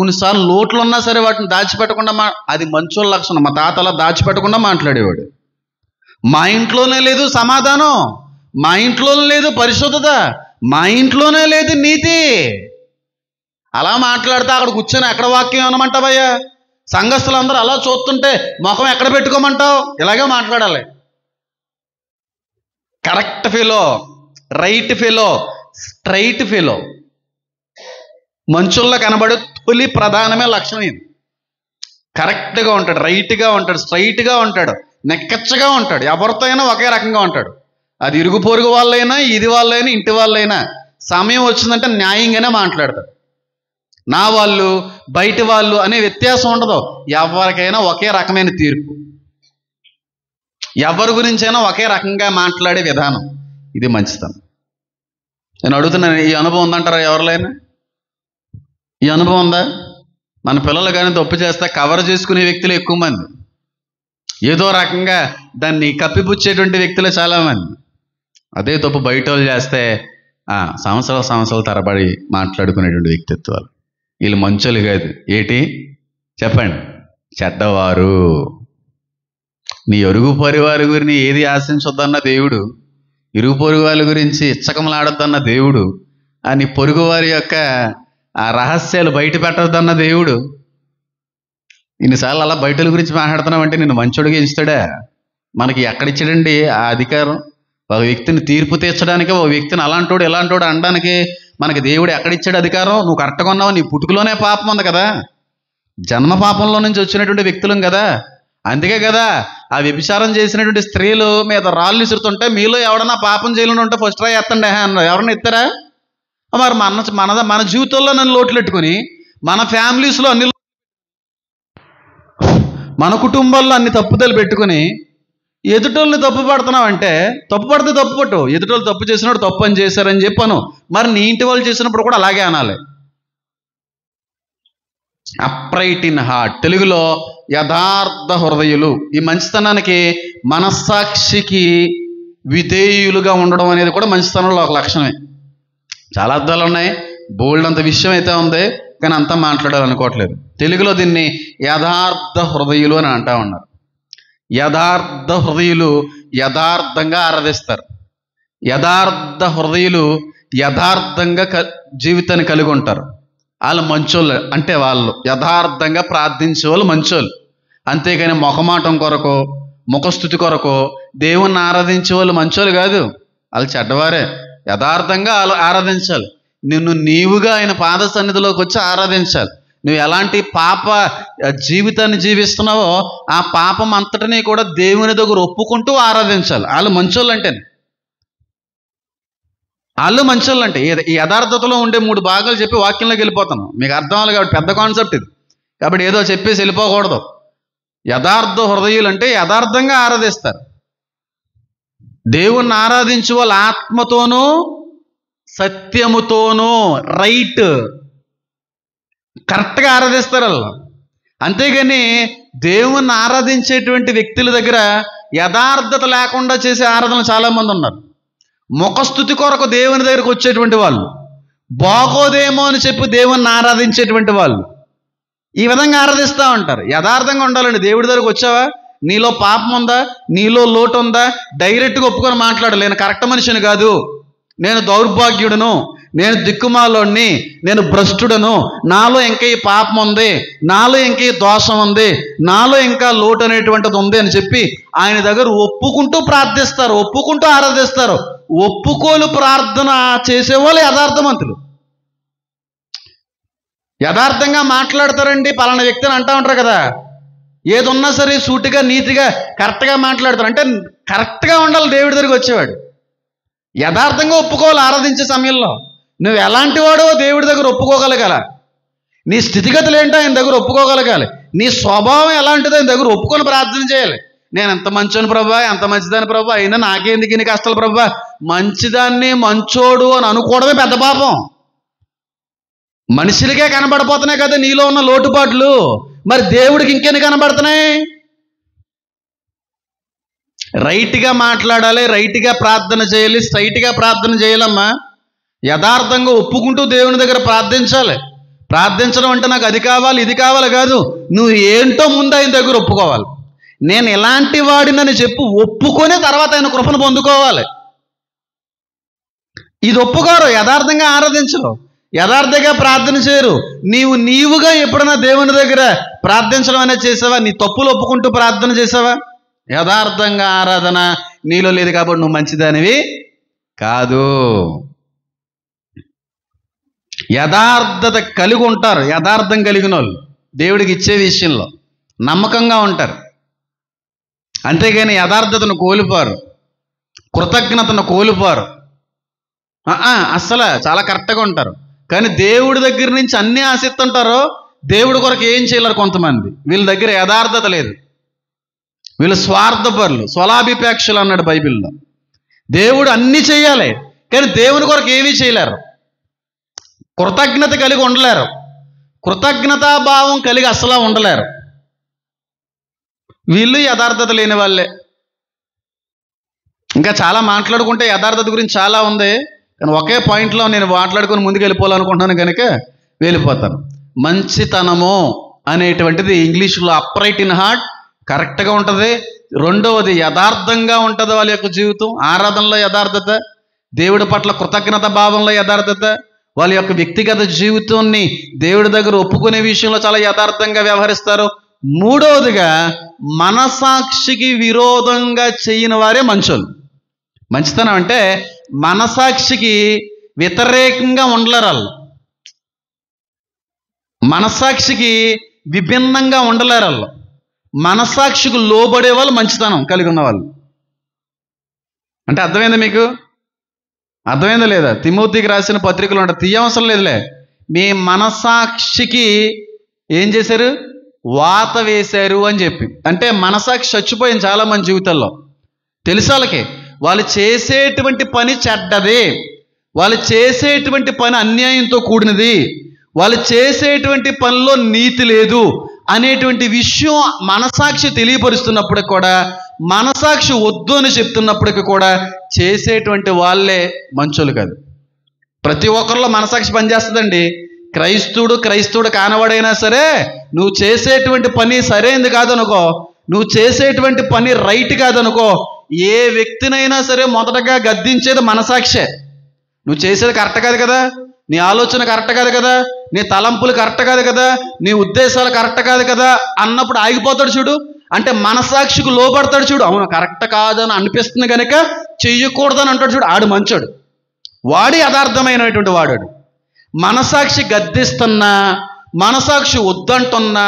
కొన్నిసార్లు లోట్లు ఉన్నా సరే వాటిని దాచిపెట్టకుండా అది మంచోళ్ళ లక్షణం. మా తాత అలా దాచిపెట్టకుండా మాట్లాడేవాడు. మా ఇంట్లోనే లేదు సమాధానం, మా ఇంట్లోనే లేదు పరిశుద్ధత, మా ఇంట్లోనే లేదు నీతి. అలా మాట్లాడితే అక్కడ కూర్చొని ఎక్కడ వాక్యం అనమంటావయ్యా? సంఘస్థులందరూ అలా చూస్తుంటే ముఖం ఎక్కడ పెట్టుకోమంటావు? ఇలాగే మాట్లాడాలి. Correct fellow, right fellow, straight fellow. మనుషుల్లో కనబడే తొలి ప్రధానమే లక్షణం ఇది. కరెక్ట్గా ఉంటాడు, రైట్గా ఉంటాడు, స్ట్రైట్గా ఉంటాడు, నెక్కచ్చగా ఉంటాడు, ఎవరితో అయినా ఒకే రకంగా ఉంటాడు. అది ఇరుగు పొరుగు వాళ్ళైనా, ఇది వాళ్ళైనా, ఇంటి వాళ్ళైనా సమయం వచ్చిందంటే న్యాయంగానే మాట్లాడతారు. నా వాళ్ళు, బయటి వాళ్ళు అనే వ్యత్యాసం ఉండదు. ఎవరికైనా ఒకే రకమైన తీర్పు, ఎవరి గురించైనా ఒకే రకంగా మాట్లాడే విధానం, ఇది మంచితనం. నేను అడుగుతున్నాను, ఈ అనుభవం ఉందంటారా ఎవరిలైనా? ఈ అనుభవం ఉందా? మన పిల్లలు కానీ తప్పు చేస్తే కవర్ చేసుకునే వ్యక్తులు ఎక్కువ మంది, ఏదో రకంగా దాన్ని కప్పిపుచ్చేటువంటి వ్యక్తులు చాలామంది. అదే తప్పు బయట వాళ్ళు చేస్తే సంవత్సరాల తరబడి మాట్లాడుకునేటువంటి వ్యక్తిత్వాలు. వీళ్ళు మంచోళ్ళు కాదు, ఏటి చెప్పండి, చెడ్డవారు. నీ ఇరుగు పొరుగు గురిని ఏది ఆశించొద్దన్న దేవుడు, ఇరుగు పొరుగు వారి గురించి ఇచ్చకమలాడొద్దన్న దేవుడు, నీ పొరుగు వారి యొక్క ఆ రహస్యాలు బయట పెట్టొద్దన్న దేవుడు, ఇన్నిసార్లు అలా బయటల గురించి మాట్లాడుతున్నావంటే నిన్ను మంచోడిగా ఎంచుతాడా? మనకి ఎక్కడిచ్చాడండి ఆ అధికారం? ఒక వ్యక్తిని తీర్పు తీర్చడానికి, ఒక వ్యక్తిని అలాంటోడు ఇలాంటోడు అనడానికి మనకి దేవుడు ఎక్కడిచ్చాడు అధికారం? నువ్వు కరెక్ట్గా ఉన్నావు, నీ పుట్టుకలోనే పాపం ఉంది కదా, జన్మ పాపంలో నుంచి వచ్చినటువంటి వ్యక్తులం కదా. అందుకే కదా ఆ వ్యభిచారం చేసినటువంటి స్త్రీలు మీద రాళ్ళు విసురుతుంటే మీలో ఎవడన్నా పాపం చేయకుండా ఉంటే ఫస్ట్ రాయి ఎత్తండి అన్నారు. ఎవరన్నా ఎత్తారా? మరి మన జీవితంలో నన్ను లోట్లు పెట్టుకుని, మన ఫ్యామిలీస్లో అన్ని, మన కుటుంబాల్లో అన్ని తప్పుదలు పెట్టుకుని ఎదుటోళ్ళని తప్పు పడుతున్నావంటే, తప్పు పడితే తప్పు పట్టు, ఎదుటోళ్ళు తప్పు చేసినప్పుడు తప్పు అని చేశారని చెప్పాను. మరి నీ ఇంటి వాళ్ళు చేసినప్పుడు కూడా అలాగే అనాలి. అప్రైట్ ఇన్ హార్ట్, తెలుగులో యథార్థ హృదయులు. ఈ మంచితనానికి మనస్సాక్షికి విధేయులుగా ఉండడం అనేది కూడా మంచితనంలో ఒక లక్షణమే. చాలా అర్థాలు ఉన్నాయి, బోల్డ్ అంత విషయం అయితే ఉంది, కానీ అంతా మాట్లాడాలనుకోవట్లేదు. తెలుగులో దీన్ని యథార్థ హృదయులు అని అంటా ఉన్నారు. యథార్థ హృదయులు యథార్థంగా ఆరాధిస్తారు. యథార్థ హృదయులు యథార్థంగా జీవితాన్ని కలిగి ఉంటారు. వాళ్ళు మంచోళ్ళు, అంటే వాళ్ళు యథార్థంగా ప్రార్థించే వాళ్ళు మంచోళ్ళు. అంతేగాని ముఖమాటం కొరకు, ముఖస్థుతి కొరకు దేవుణ్ణి ఆరాధించే వాళ్ళు మంచోళ్ళు కాదు, వాళ్ళు చెడ్డవారే. యథార్థంగా ఆరాధించాలి. నిన్ను నీవుగా ఆయన పాద సన్నిధిలోకి వచ్చి ఆరాధించాలి. నువ్వు ఎలాంటి పాప జీవితాన్ని జీవిస్తున్నావో ఆ పాపం అంతటినీ కూడా దేవుని దగ్గర ఒప్పుకుంటూ ఆరాధించాలి. వాళ్ళు మంచోళ్ళు అంటే, వాళ్ళు మంచోళ్ళు అంటే ఈ యథార్థతలో ఉండే 3 భాగాలు చెప్పి వాక్యంలోకి వెళ్ళిపోతాను. మీకు అర్థం అవ్వాలి కాబట్టి పెద్ద కాన్సెప్ట్ ఇది, కాబట్టి ఏదో చెప్పేసి వెళ్ళిపోకూడదు. యథార్థ హృదయులు అంటే యథార్థంగా ఆరాధిస్తారు. దేవుణ్ణి ఆరాధించే వాళ్ళు ఆత్మతోనూ సత్యముతోనూ రైట్ కరెక్ట్గా ఆరాధిస్తారు వాళ్ళు. అంతేగాని దేవుణ్ణి ఆరాధించేటువంటి వ్యక్తుల దగ్గర యథార్థత లేకుండా చేసే ఆరాధనలు చాలామంది ఉన్నారు. ముఖస్థుతి కొరకు దేవుని దగ్గరకు వచ్చేటువంటి వాళ్ళు, బాగోదేమో అని చెప్పి దేవుణ్ణి ఆరాధించేటువంటి వాళ్ళు ఈ విధంగా ఆరాధిస్తూ ఉంటారు. యథార్థంగా ఉండాలండి. దేవుడి దగ్గరకు వచ్చావా, నీలో పాపం ఉందా, నీలో లోటు ఉందా, డైరెక్ట్గా ఒప్పుకొని మాట్లాడాలి. నేను కరెక్ట్ మనిషిని కాదు, నేను దౌర్భాగ్యుడను, నేను దిక్కుమాలోని, నేను భ్రష్టుడను, నాలో ఇంకా ఈ పాపం ఉంది, నాలో ఇంకా ఈ దోషం ఉంది, నాలో ఇంకా లోటు అనేటువంటిది ఉంది అని చెప్పి ఆయన దగ్గర ఒప్పుకుంటూ ప్రార్థిస్తారు, ఒప్పుకుంటూ ఆరాధిస్తారు. ఒప్పుకోలు ప్రార్థన చేసేవాళ్ళు యథార్థవంతులు. యథార్థంగా మాట్లాడతారండి. పలానా వ్యక్తిని అంటూ ఉంటారు కదా, ఏదున్నా సరే సూటిగా నీతిగా కరెక్ట్గా మాట్లాడతారు. అంటే కరెక్ట్గా ఉండాలి దేవుడి దగ్గరికి వచ్చేవాడు. యథార్థంగా ఒప్పుకోవాలి. ఆరాధించే సమయంలో నువ్వు ఎలాంటి వాడో దేవుడి దగ్గర ఒప్పుకోగలగాల. నీ స్థితిగతులు ఏంటో ఆయన దగ్గర ఒప్పుకోగలగాలి. నీ స్వభావం ఎలాంటిదో ఆయన దగ్గర ఒప్పుకొని ప్రార్థన చేయాలి. నేను ఎంత మంచోని ప్రభా, ఎంత మంచిదాని ప్రభా, అయినా నాకేందుకు ఇన్ని కష్టాలు ప్రభా. మంచిదాన్ని మంచోడు అని అనుకోవడమే పెద్ద పాపం. మనుషులకే కనబడిపోతున్నాయి కదా నీలో ఉన్న లోటుపాట్లు, మరి దేవుడికి ఇంకెన్ని కనబడుతున్నాయి? రైట్గా మాట్లాడాలి, రైట్గా ప్రార్థన చేయాలి, స్ట్రైట్గా ప్రార్థన చేయాలమ్మా. యథార్థంగా ఒప్పుకుంటూ దేవుని దగ్గర ప్రార్థించాలి. ప్రార్థించడం అంటే నాకు అది కావాలి ఇది కావాలి కాదు, నువ్వు ఏంటో ముందు ఆయన దగ్గర ఒప్పుకోవాలి. నేను ఎలాంటి వాడినని చెప్పు ఒప్పుకొని తర్వాత ఆయన కృపను పొందుకోవాలి. ఇది ఒప్పుకోరు, యథార్థంగా ఆరాధించరు, యథార్థంగా ప్రార్థన చేయరు. నీవుగా ఎప్పుడైనా దేవుని దగ్గర ప్రార్థించడం అనేది చేసావా? నీ తప్పులు ఒప్పుకుంటూ ప్రార్థన చేసావా? యథార్థంగా ఆరాధన నీలో లేదు కాబట్టి నువ్వు మంచిదానివి కాదు. యథార్థత కలిగి ఉంటారు. యథార్థం కలిగిన వాళ్ళు దేవుడికి ఇచ్చే విషయంలో నమ్మకంగా ఉంటారు. అంతేగాని యథార్థతను కోల్పోరు, కృతజ్ఞతను కోల్పోరు. అస్సలు చాలా కరెక్ట్గా ఉంటారు. కానీ దేవుడి దగ్గర నుంచి అన్నీ ఆశిస్తుంటారు, దేవుడి కొరకు ఏం చేయలేరు కొంతమంది. వీళ్ళ దగ్గర యథార్థత లేదు, వీళ్ళు స్వార్థపరులు, స్వలాభిపేక్షలు అన్నాడు బైబిల్లో. దేవుడు అన్నీ చేయాలి కానీ దేవుని కొరకు ఏమీ చేయలేరు. కృతజ్ఞత కలిగి ఉండలేరు, కృతజ్ఞతాభావం కలిగి అసలు ఉండలేరు. వీళ్ళు యథార్థత లేని వాళ్ళే. ఇంకా చాలా మాట్లాడుకుంటే యథార్థత గురించి చాలా ఉంది, కానీ ఒకే పాయింట్లో నేను మాట్లాడుకొని ముందుకు వెళ్ళిపోవాలనుకుంటున్నాను కనుక వెళ్ళిపోతాను. మంచితనము అనేటువంటిది ఇంగ్లీష్లో అప్రైట్ ఇన్ హార్ట్ కరెక్ట్గా ఉంటుంది. రెండవది యథార్థంగా ఉంటుంది వాళ్ళ యొక్క జీవితం. ఆరాధనలో యథార్థత, దేవుడి పట్ల కృతజ్ఞత భావంలో యథార్థత, వాళ్ళ యొక్క వ్యక్తిగత జీవితాన్ని దేవుడి దగ్గర ఒప్పుకునే విషయంలో చాలా యథార్థంగా వ్యవహరిస్తారు. మూడవదిగా మనసాక్షికి విరోధంగా చేయని వారే మంచోళ్ళు. మంచితనం అంటే మనసాక్షికి వ్యతిరేకంగా ఉండలేరు వాళ్ళు. మనస్సాక్షికి విభిన్నంగా ఉండలేరు వాళ్ళు. మనస్సాక్షికి లోబడే వాళ్ళు మంచితనం కలిగి ఉన్నవాళ్ళు. అంటే అర్థమైందా మీకు? అర్థమైందా లేదా? తిమోతికి రాసిన పత్రికలు ఉంటాయి, తీయవసరం లేదులే. మీ మనస్సాక్షికి ఏం చేశారు? వాత వేశారు అని చెప్పి. అంటే మనస్సాక్షి చచ్చిపోయింది చాలా మంది జీవితాల్లో. తెలుసు వాళ్ళకి, వాళ్ళు చేసేటువంటి పని చెడ్డది, వాళ్ళు చేసేటువంటి పని అన్యాయంతో కూడినది, వాళ్ళు చేసేటువంటి పనిలో నీతి లేదు అనేటువంటి విషయం మనసాక్షి తెలియపరుస్తున్నప్పటికి కూడా, మనసాక్షి వద్దు అని చెప్తున్నప్పటికీ కూడా చేసేటువంటి వాళ్ళే మంచోళ్ళు కాదు. ప్రతి ఒక్కరిలో మనసాక్షి పనిచేస్తుందండి. క్రైస్తవుడు కానవాడైనా సరే, నువ్వు చేసేటువంటి పని సరైనది కాదనుకో, నువ్వు చేసేటువంటి పని రైట్ కాదనుకో, ఏ వ్యక్తినైనా సరే మొదటగా గద్దించేది మనసాక్షే. నువ్వు చేసేది కరెక్ట్ కాదు కదా, నీ ఆలోచన కరెక్ట్ కాదు కదా, నీ తలంపులు కరెక్ట్ కాదు కదా, నీ ఉద్దేశాలు కరెక్ట్ కాదు కదా అన్నప్పుడు ఆగిపోతాడు చూడు. అంటే మనసాక్షికి లోబడతాడు చూడు. అవును కరెక్ట్ కాదని అనిపిస్తుంది కనుక చెయ్యకూడదని అంటాడు చూడు, ఆడు మంచోడు, వాడి యథార్థమైనటువంటి వాడాడు. మనసాక్షి గద్దిస్తున్నా, మనసాక్షి వద్దంటున్నా,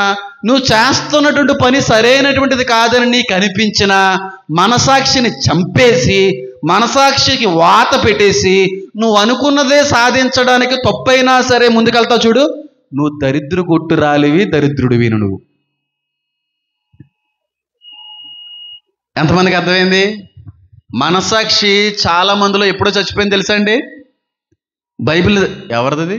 నువ్వు చేస్తున్నటువంటి పని సరైనటువంటిది కాదని నీకు అనిపించినా, మనసాక్షిని చంపేసి మనసాక్షికి వాత పెట్టేసి నువ్వు అనుకున్నదే సాధించడానికి తప్పైనా సరే ముందుకెళ్తావు చూడు, నువ్వు దరిద్రు కొట్టురాలివి, దరిద్రుడివి నువ్వు. ఎంతమందికి అర్థమైంది? మనసాక్షి చాలా మందిలో ఎప్పుడో చచ్చిపోయింది తెలుసా అండి? బైబిల్ ఎవరిది?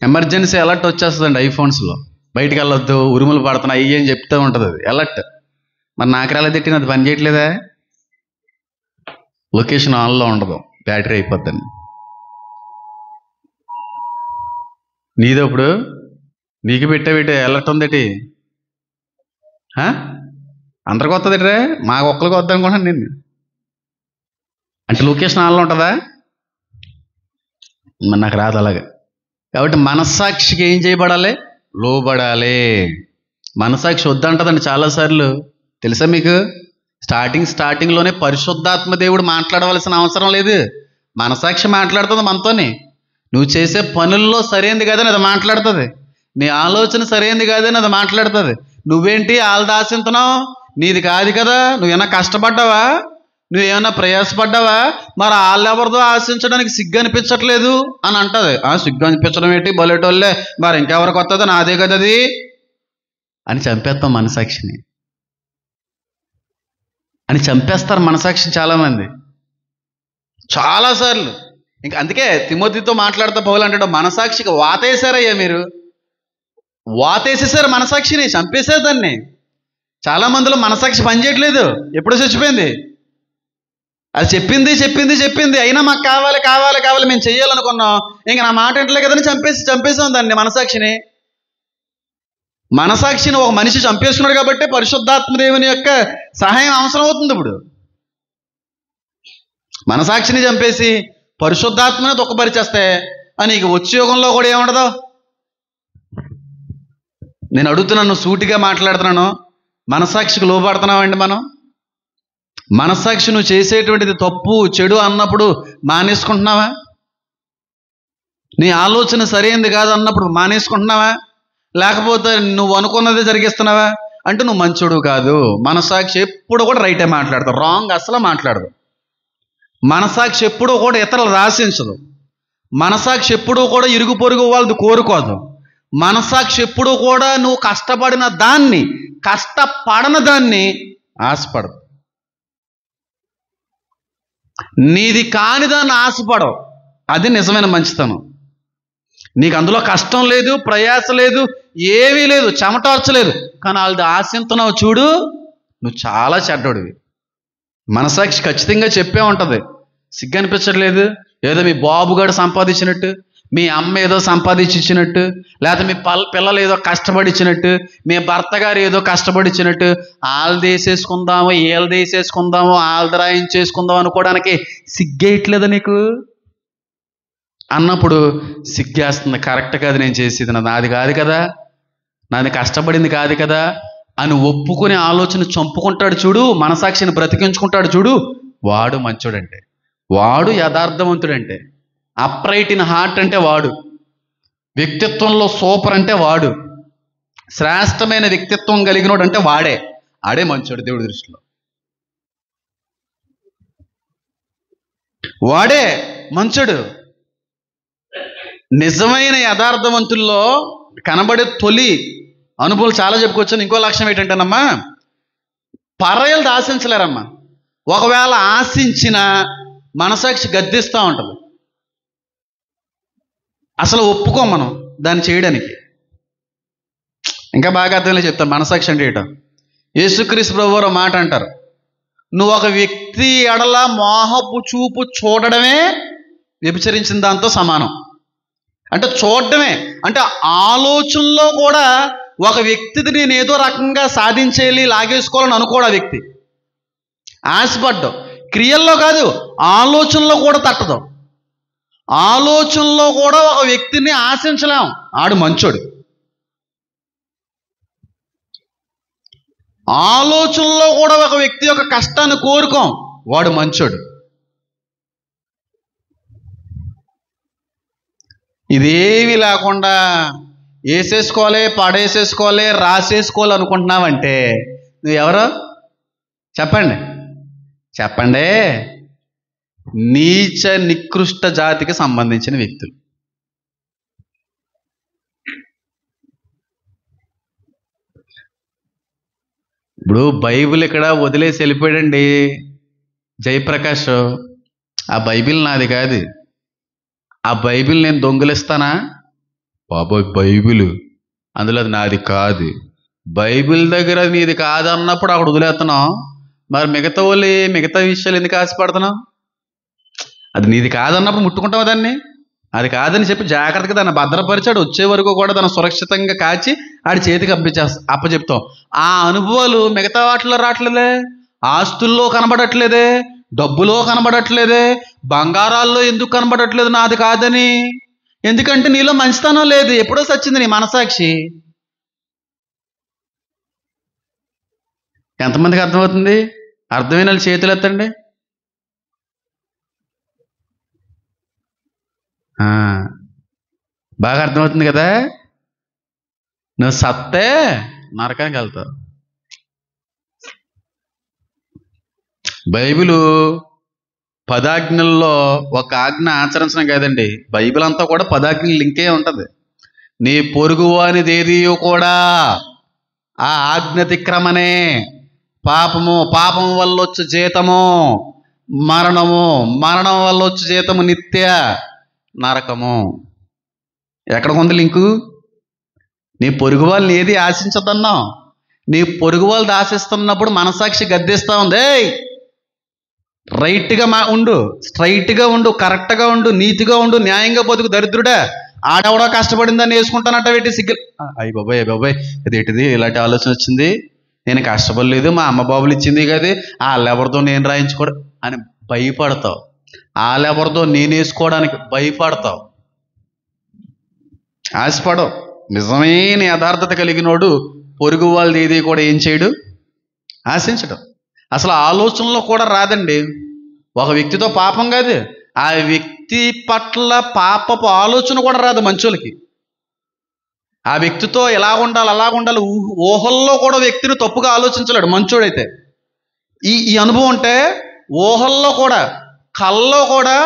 ఎమర్జెన్సీ అలర్ట్ వచ్చేస్తుందండి ఐఫోన్స్లో. బయటికి వెళ్ళొద్దు, ఉరుములు పడుతున్నాయి అని చెప్తూ ఉంటుంది అది అలర్ట్. మరి నాకు రాలేదు తిట్టిన అది పని చేయట్లేదా? లొకేషన్ ఆన్లో ఉండదు, బ్యాటరీ అయిపోద్దని. నీదప్పుడు నీకు పెట్టే అలర్ట్ ఉందేటి? అందరికి వస్తుందిట్రే, మాకు ఒక్కరికి వద్దు అనుకుంటాను నేను. అంటే లొకేషన్ ఆన్లో ఉంటుందా? మరి నాకు రాదు అలాగే. కాబట్టి మనస్సాక్షికి ఏం చేయబడాలి? లోబడాలి. మనస్సాక్షి వద్దంటదండి చాలాసార్లు, తెలుసా మీకు? స్టార్టింగ్లోనే పరిశుద్ధాత్మ దేవుడు మాట్లాడవలసిన అవసరం లేదు. మనస్సాక్షి మాట్లాడుతుంది మనతోని. నువ్వు చేసే పనుల్లో సరైనది కాదని అది మాట్లాడుతుంది, నీ ఆలోచన సరైనది కాదని అది మాట్లాడుతుంది. నువ్వేంటి వాళ్ళది ఆశిస్తున్నావు? నీది కాదు కదా, నువ్వేమన్నా కష్టపడ్డావా, నువ్వేమన్నా ప్రయాసపడ్డావా? మరి వాళ్ళెవరిదో ఆశించడానికి సిగ్గు అనిపించట్లేదు అని అంటది. సిగ్గు అనిపించడం ఏంటి, బలేటోళ్ళే, మరి ఇంకెవరికి వస్తుందో నాదే కదా అది అని చంపేస్తాం మనసాక్షిని, అని చంపేస్తారు మనసాక్షిని చాలామంది చాలాసార్లు. ఇంకా అందుకే తిమోతితో మాట్లాడుతూ పౌలు అంటాడు, మనసాక్షికి వాతేశారయ్యా మీరు, వాతేసేసారు మనసాక్షిని, చంపేసేదాన్ని. చాలా మందిలో మనసాక్షి పనిచేయట్లేదు, ఎప్పుడో చచ్చిపోయింది. అది చెప్పింది అయినా మాకు కావాలి మేము చెయ్యాలనుకున్నాం, ఇంకా నా మాట ఇంటలే కదని చంపేసాం దాన్ని, మనసాక్షిని. మనసాక్షిని ఒక మనిషి చంపేసుకున్నాడు కాబట్టి పరిశుద్ధాత్మ దేవుని యొక్క సహాయం అవసరం అవుతుంది. ఇప్పుడు మనసాక్షిని చంపేసి పరిశుద్ధాత్మని దుఃఖపరిచేస్తే నీకు వచ్చే యుగంలో కూడా ఏముండదు. నేను అడుగుతున్నాను, సూటిగా మాట్లాడుతున్నాను, మనసాక్షికి లోబడుతున్నామండి మనం? మనస్సాక్షి నువ్వు చేసేటువంటిది తప్పు చెడు అన్నప్పుడు మానేసుకుంటున్నావా? నీ ఆలోచన సరైనది కాదు అన్నప్పుడు మానేసుకుంటున్నావా? లేకపోతే నువ్వు అనుకున్నదే జరిగిస్తున్నావా? అంటే నువ్వు మంచోడు కాదు. మనస్సాక్షి ఎప్పుడు కూడా రైటే మాట్లాడతావు, రాంగ్ అసలు మాట్లాడదు. మనస్సాక్షి ఎప్పుడూ కూడా ఇతరులు రాశించదు. మనస్సాక్షి ఎప్పుడూ కూడా ఇరుగు పొరుగు వాళ్ళది కోరుకోదు. మనస్సాక్షి ఎప్పుడూ కూడా నువ్వు కష్టపడిన దాన్ని, కష్టపడని దాన్ని ఆశపడదు. నీది కాని దాన్ని ఆశపడవు, అది నిజమైన మంచితనం. నీకు అందులో కష్టం లేదు, ప్రయాస లేదు, ఏమీ లేదు, చెమటర్చలేదు, కానీ వాళ్ళది ఆశిస్తున్నావు చూడు, నువ్వు చాలా చెడ్డోడివి. మనసాక్షి ఖచ్చితంగా చెప్పే ఉంటుంది. సిగ్గు అనిపించట్లేదు? ఏదో మీ బాబుగాడు సంపాదించినట్టు, మీ అమ్మ ఏదో సంపాదించి ఇచ్చినట్టు, లేకపోతే మీ పిల్లలు ఏదో కష్టపడి ఇచ్చినట్టు, మీ భర్త గారు ఏదో కష్టపడి ఇచ్చినట్టు, వాళ్ళది వేసేసుకుందాము, వీళ్ళది వేసేసుకుందాము, వాళ్ళది రాయించేసుకుందాం అనుకోవడానికి సిగ్గేయట్లేదా నీకు? అన్నప్పుడు సిగ్గేస్తుంది. కరెక్ట్ కాదు నేను చేసేది, నాది కాదు కదా, నాది కష్టపడింది కాదు కదా అని ఒప్పుకునే ఆలోచన చంపుకుంటాడు చూడు, మనసాక్షిని బ్రతికించుకుంటాడు చూడు, వాడు మంచోడంటే, వాడు యథార్థవంతుడంటే, అప్రైట్ ఇన్ హార్ట్ అంటే వాడు, వ్యక్తిత్వంలో సూపర్ అంటే వాడు, శ్రేష్టమైన వ్యక్తిత్వం కలిగినోడు అంటే ఆడే మంచోడు దేవుడి దృష్టిలో. వాడే మంచోడు. నిజమైన యథార్థవంతుల్లో కనబడే తొలి అనుభవాలు చాలా చెప్పుకోవచ్చు. ఇంకో లక్ష్యం ఏంటంటేనమ్మా, పరాయలది ఆశించలేరమ్మా. ఒకవేళ ఆశించిన మనసాక్షి గద్దిస్తూ ఉంటుంది. అసలు ఒప్పుకోం మనం దాన్ని చేయడానికి. ఇంకా బాగా అర్థంలో చెప్తాను మనసాక్షి అంటే ఏంటో. యేసుక్రీస్తు ప్రభువారు మాట అంటారు, నువ్వు ఒక వ్యక్తి ఎడల మోహపు చూపు చూడడమే వ్యభిచరించిన దాంతో సమానం. అంటే చూడడమే అంటే ఆలోచనలో కూడా ఒక వ్యక్తిని నేను ఏదో రకంగా సాధించేయాలి, లాగేసుకోవాలని అనుకోడు ఆ వ్యక్తి. ఆశపడ్డావు, క్రియల్లో కాదు ఆలోచనలో కూడా తట్టదు. ఆలోచనలో కూడా ఒక వ్యక్తిని ఆశించలేం, ఆడు మంచోడు. ఆలోచనలో కూడా ఒక వ్యక్తి యొక్క కష్టాన్ని కోరుకోం, వాడు మంచోడు. ఇదేవి లేకుండా వేసేసుకోవాలి, పడేసేసుకోవాలి, రాసేసుకోవాలి అనుకుంటున్నావంటే నువ్వెవరో చెప్పండి. నీచ నికృష్ట జాతికి సంబంధించిన వ్యక్తులు. ఇప్పుడు బైబిల్ ఇక్కడ వదిలేసి వెళ్ళిపోయాడండి జయప్రకాష్. ఆ బైబిల్ నాది కాదు, ఆ బైబిల్ నేను దొంగిలిస్తానా? బాబోయ్, బైబిల్ అందులో అది నాది కాదు. బైబిల్ దగ్గర నీది కాదన్నప్పుడు అక్కడ వదిలేస్తున్నావు. మరి మిగతా విషయాలు ఎందుకు ఆశపడుతున్నావు? అది నీది కాదన్నప్పుడు ముట్టుకుంటావు దాన్ని. అది కాదని చెప్పి జాగ్రత్తగా దాన్ని భద్రపరిచాడు, వచ్చే వరకు కూడా దాన్ని సురక్షితంగా కాచి ఆడి చేతికి అప్పచెప్తాం. ఆ అనుభవాలు మిగతా వాటిలో రావట్లేదే, ఆస్తుల్లో కనబడట్లేదే, డబ్బులో కనబడట్లేదే, బంగారాల్లో ఎందుకు కనబడట్లేదు నాది కాదని? ఎందుకంటే నీలో మంచితనం లేదు, ఎప్పుడో సచ్చింది నీ మనసాక్షి. ఎంతమందికి అర్థమవుతుంది? అర్థమైన వాళ్ళు చేతులు ఎత్తండి. బాగా అర్థమవుతుంది కదా. నువ్వు సత్తే నరకానికి వెళ్తావు. బైబిలు 10 ఆజ్ఞల్లో ఒక ఆజ్ఞ ఆచరించడం కాదండి, బైబిల్ అంతా కూడా 10 ఆజ్ఞలు లింకే ఉంటుంది. నీ పొరుగు అనేది ఏది కూడా ఆ ఆజ్ఞతిక్రమనే. పాపం వల్ల వచ్చే జీతము మరణము, మరణం వల్ల వచ్చే జీతము నిత్య నరకము. ఎక్కడ ఉంది లింకు? నీ పొరుగు వాళ్ళని ఏది ఆశించదన్నావు. నీ పొరుగు వాళ్ళది ఆశిస్తున్నప్పుడు మనసాక్షి గద్దిస్తా ఉంది, రైట్గా ఉండు, స్ట్రైట్గా ఉండు, కరెక్ట్గా ఉండు, నీతిగా ఉండు, న్యాయంగా బతుకు దరిద్రుడా. ఆడెవడో కష్టపడిందని వేసుకుంటానట్ట పెట్టి సిగ్గులు. అయ్యి బాబాయ్ ఇదేంటిది ఇలాంటి ఆలోచన వచ్చింది, నేను కష్టపడలేదు, మా అమ్మ బాబులు ఇచ్చింది కదా, వాళ్ళెవరితో నేను రాయించుకోవడం అని భయపడతావు. వాళ్ళెవరితో నేను వేసుకోవడానికి భయపడతావు, ఆశపడవు. నిజమైన యథార్థత కలిగినోడు పొరుగు వాళ్ళది ఏది కూడా ఏం చేయడు, ఆశించడం. అసలు ఆలోచనలో కూడా రాదండి. ఒక వ్యక్తితో పాపం కాదు, ఆ వ్యక్తి పట్ల పాపపు ఆలోచన కూడా రాదు మనుషులకి. ఆ వ్యక్తితో ఎలా ఉండాలి అలా ఉండాలి ఊహల్లో కూడా వ్యక్తిని తప్పుగా ఆలోచించలేడు మంచోడైతే. ఈ అనుభవం అంటే ఊహల్లో కూడా కల్లో కూడా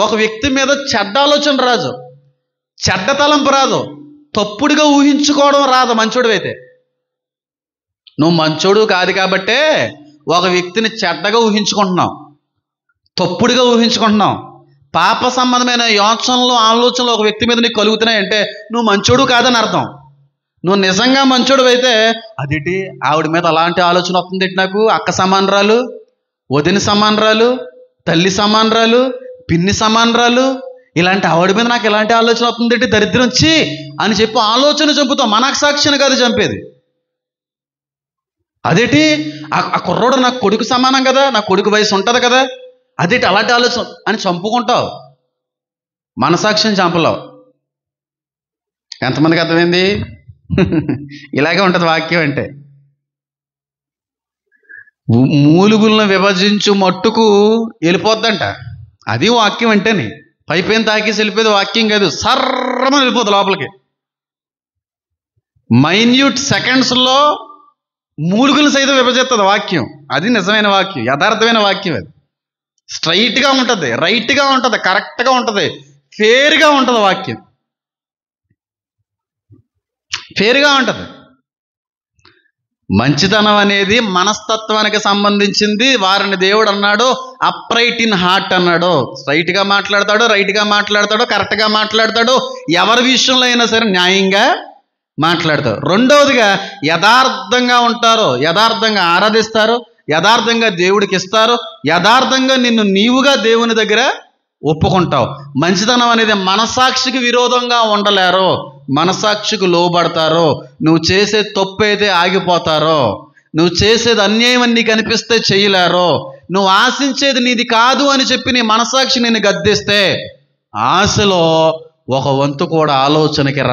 ఒక వ్యక్తి మీద చెడ్డ ఆలోచన రాదు, చెడ్డ తలంపు రాదు, తప్పుడుగా ఊహించుకోవడం రాదు మంచోడు అయితే. నువ్వు మంచోడు కాదు కాబట్టే ఒక వ్యక్తిని చెడ్డగా ఊహించుకుంటున్నావు, తప్పుడుగా ఊహించుకుంటున్నావు. పాప సంబంధమైన యోచనలు ఆలోచనలు ఒక వ్యక్తి మీద నీకు కలుగుతున్నాయంటే నువ్వు మంచోడు కాదని అర్థం. నువ్వు నిజంగా మంచోడు అయితే అదేంటి ఆవిడ మీద అలాంటి ఆలోచన వస్తుంది, నాకు అక్క సమానరాలు, వదిన సమానరాలు, తల్లి సమానరాలు, పిన్ని సమానరాలు, ఇలాంటి ఆవిడ మీద నాకు ఇలాంటి ఆలోచన వస్తుంది దరిద్రం వచ్చి అని చెప్పి ఆలోచన చంపుతాం. మనసాక్షిని కాదు చంపేది. అదేంటి ఆ కుర్రోడు నాకు కొడుకు సమానం కదా, నా కొడుకు వయసు ఉంటుంది కదా, అదేంటి అలాంటి ఆలోచన అని చంపుకుంటావు, మనసాక్షిని చంపలేవు. ఎంతమందికి అర్థమైంది? ఇలాగే ఉంటుంది వాక్యం అంటే. మూలుగులను విభజించు మట్టుకు వెళ్ళిపోద్దంట. అది వాక్యం అంటేనే. పైపైన తాకేసి వెళ్ళిపోయేది వాక్యం కాదు, సర్రమని వెళ్ళిపోద్ది లోపలికి. మైన్యూట్ సెకండ్స్లో మూలుగులు సైతం విభజిస్తుంది వాక్యం. అది నిజమైన వాక్యం, యథార్థమైన వాక్యం. అది స్ట్రైట్గా ఉంటుంది, రైట్గా ఉంటుంది, కరెక్ట్గా ఉంటుంది, ఫేర్గా ఉంటుంది. వాక్యం ఫేర్గా ఉంటుంది. మంచితనం అనేది మనస్తత్వానికి సంబంధించింది. వారిని దేవుడు అన్నాడు అప్రైట్ ఇన్ హార్ట్ అన్నాడు. స్ట్రైట్గా మాట్లాడతాడు, రైట్గా మాట్లాడతాడు, కరెక్ట్గా మాట్లాడతాడు, ఎవరి విషయంలో అయినా సరే న్యాయంగా మాట్లాడతారు. రెండవదిగా యథార్థంగా ఉంటారు, యథార్థంగా ఆరాధిస్తారు, యథార్థంగా దేవుడికి ఇస్తారు, యథార్థంగా నిన్ను నీవుగా దేవుని దగ్గర ఒప్పుకుంటావు. మంచితనం అనేది మనసాక్షికి విరోధంగా ఉండలేరు, మనసాక్షికి లోబడతారు. నువ్వు చేసే తప్పు అయితే ఆగిపోతారో, నువ్వు చేసేది అన్యాయం అని నీకు అనిపిస్తే చేయలేరు, నువ్వు ఆశించేది నీది కాదు అని చెప్పి నీ మనసాక్షి నిన్ను గద్దిస్తే ఆశలో ఒక వంతు కూడా ఆలోచనకి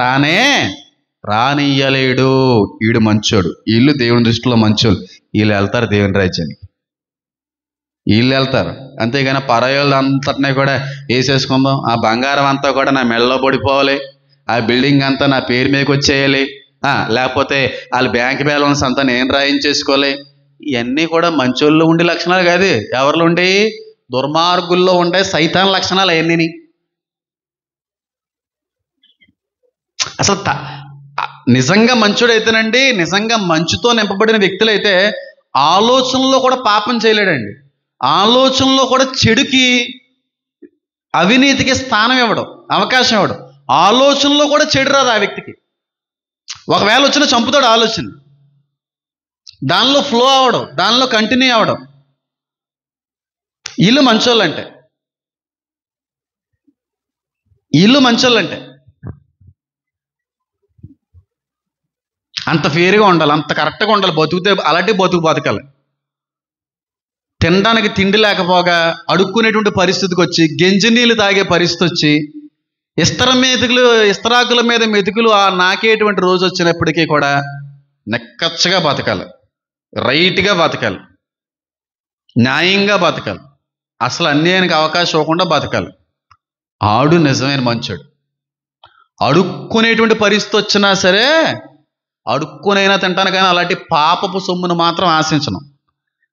రానియ్యలేడు. వీడు మంచోడు, వీళ్ళు దేవుని దృష్టిలో మంచోళ్ళు, వీళ్ళు వెళ్తారు దేవుని రాజ్యానికి, వీళ్ళు వెళ్తారు. అంతేగాని పరాయోళ్ళు అంతటినీ కూడా వేసేసుకుందాం, ఆ బంగారం అంతా కూడా నా మెడలో పడిపోవాలి, ఆ బిల్డింగ్ అంతా నా పేరు మీదకి వచ్చేయాలి, లేకపోతే వాళ్ళ బ్యాంక్ బ్యాలెన్స్ అంతా నేను రాయించేసుకోవాలి. ఇవన్నీ కూడా మంచోళ్ళు ఉండే లక్షణాలు కాదు. ఎవరిలో ఉండే? దుర్మార్గుల్లో ఉండే సైతాన్ లక్షణాలు అవన్నీ. అసలు నిజంగా మంచుడైతేనండి, నిజంగా మంచుతో నింపబడిన వ్యక్తులైతే ఆలోచనలో కూడా పాపం చేయలేడండి. ఆలోచనలో కూడా చెడుకి, అవినీతికి స్థానం ఇవ్వడం, అవకాశం ఇవ్వడం. ఆలోచనలో కూడా చెడు రాదు ఆ వ్యక్తికి. ఒకవేళ వచ్చినా చంపుతాడు ఆలోచన, దానిలో ఫ్లో అవ్వడం, దానిలో కంటిన్యూ అవ్వడం. వీళ్ళు మంచోళ్ళంటే, వీళ్ళు మంచోళ్ళంటే అంత ఫేర్గా ఉండాలి, అంత కరెక్ట్గా ఉండాలి. బతుకుతే అలాంటి బతకాలి. తినడానికి తిండి లేకపోగా అడుక్కునేటువంటి పరిస్థితికి వచ్చి, గెంజి నీళ్ళు తాగే పరిస్థితి వచ్చి, ఇస్తరాకుల మీద మెతుకులు నాకేటువంటి రోజు వచ్చినప్పటికీ కూడా నెక్కచ్చగా బతకాలి, రైట్గా బతకాలి, న్యాయంగా బతకాలి, అసలు అన్యాయానికి అవకాశం ఇవ్వకుండా బతకాలి. ఆడు నిజమైన మంచోడు. అడుక్కునేటువంటి పరిస్థితి వచ్చినా సరే అడుక్కునైనా తింటాను, కానీ అలాంటి పాపపు సొమ్మును మాత్రం ఆశించను,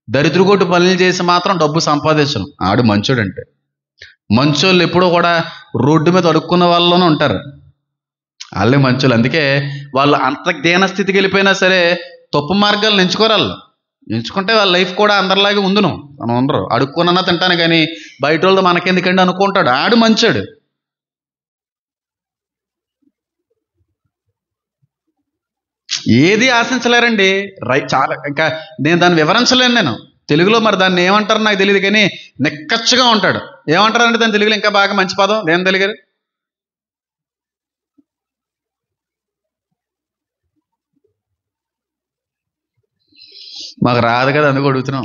దరిద్రగొట్టు పనులు చేసి మాత్రం డబ్బు సంపాదించను. ఆడు మంచోడు. అంటే మంచోళ్ళు ఎప్పుడూ కూడా రోడ్డు మీద అడుక్కున్న వాళ్ళలోనే ఉంటారు, వాళ్ళే మంచోళ్ళు. అందుకే వాళ్ళు అంత దీనస్థితికి వెళ్ళిపోయినా సరే తప్పు మార్గాలను ఎంచుకోరాళ్ళు. ఎంచుకుంటే వాళ్ళ లైఫ్ కూడా అందరిలాగే ఉందును. మనం ఉండరు, అడుక్కున్నా తింటాను కానీ బయట వాళ్ళు మనకెందుకండి అనుకుంటాడు. ఆడు మంచోడు. ఏది ఆశించలేరండి. చాలా ఇంకా నేను దాన్ని వివరించలేను నేను తెలుగులో. మరి దాన్ని ఏమంటారు నాకు తెలియదు, కానీ నెక్కచ్చగా ఉంటాడు. ఏమంటారంటే దాని తెలుగులో ఇంకా బాగా మంచి పదం నేను తెలుగు మాకు రాదు కదా, అందుకు అడుగుతున్నాం.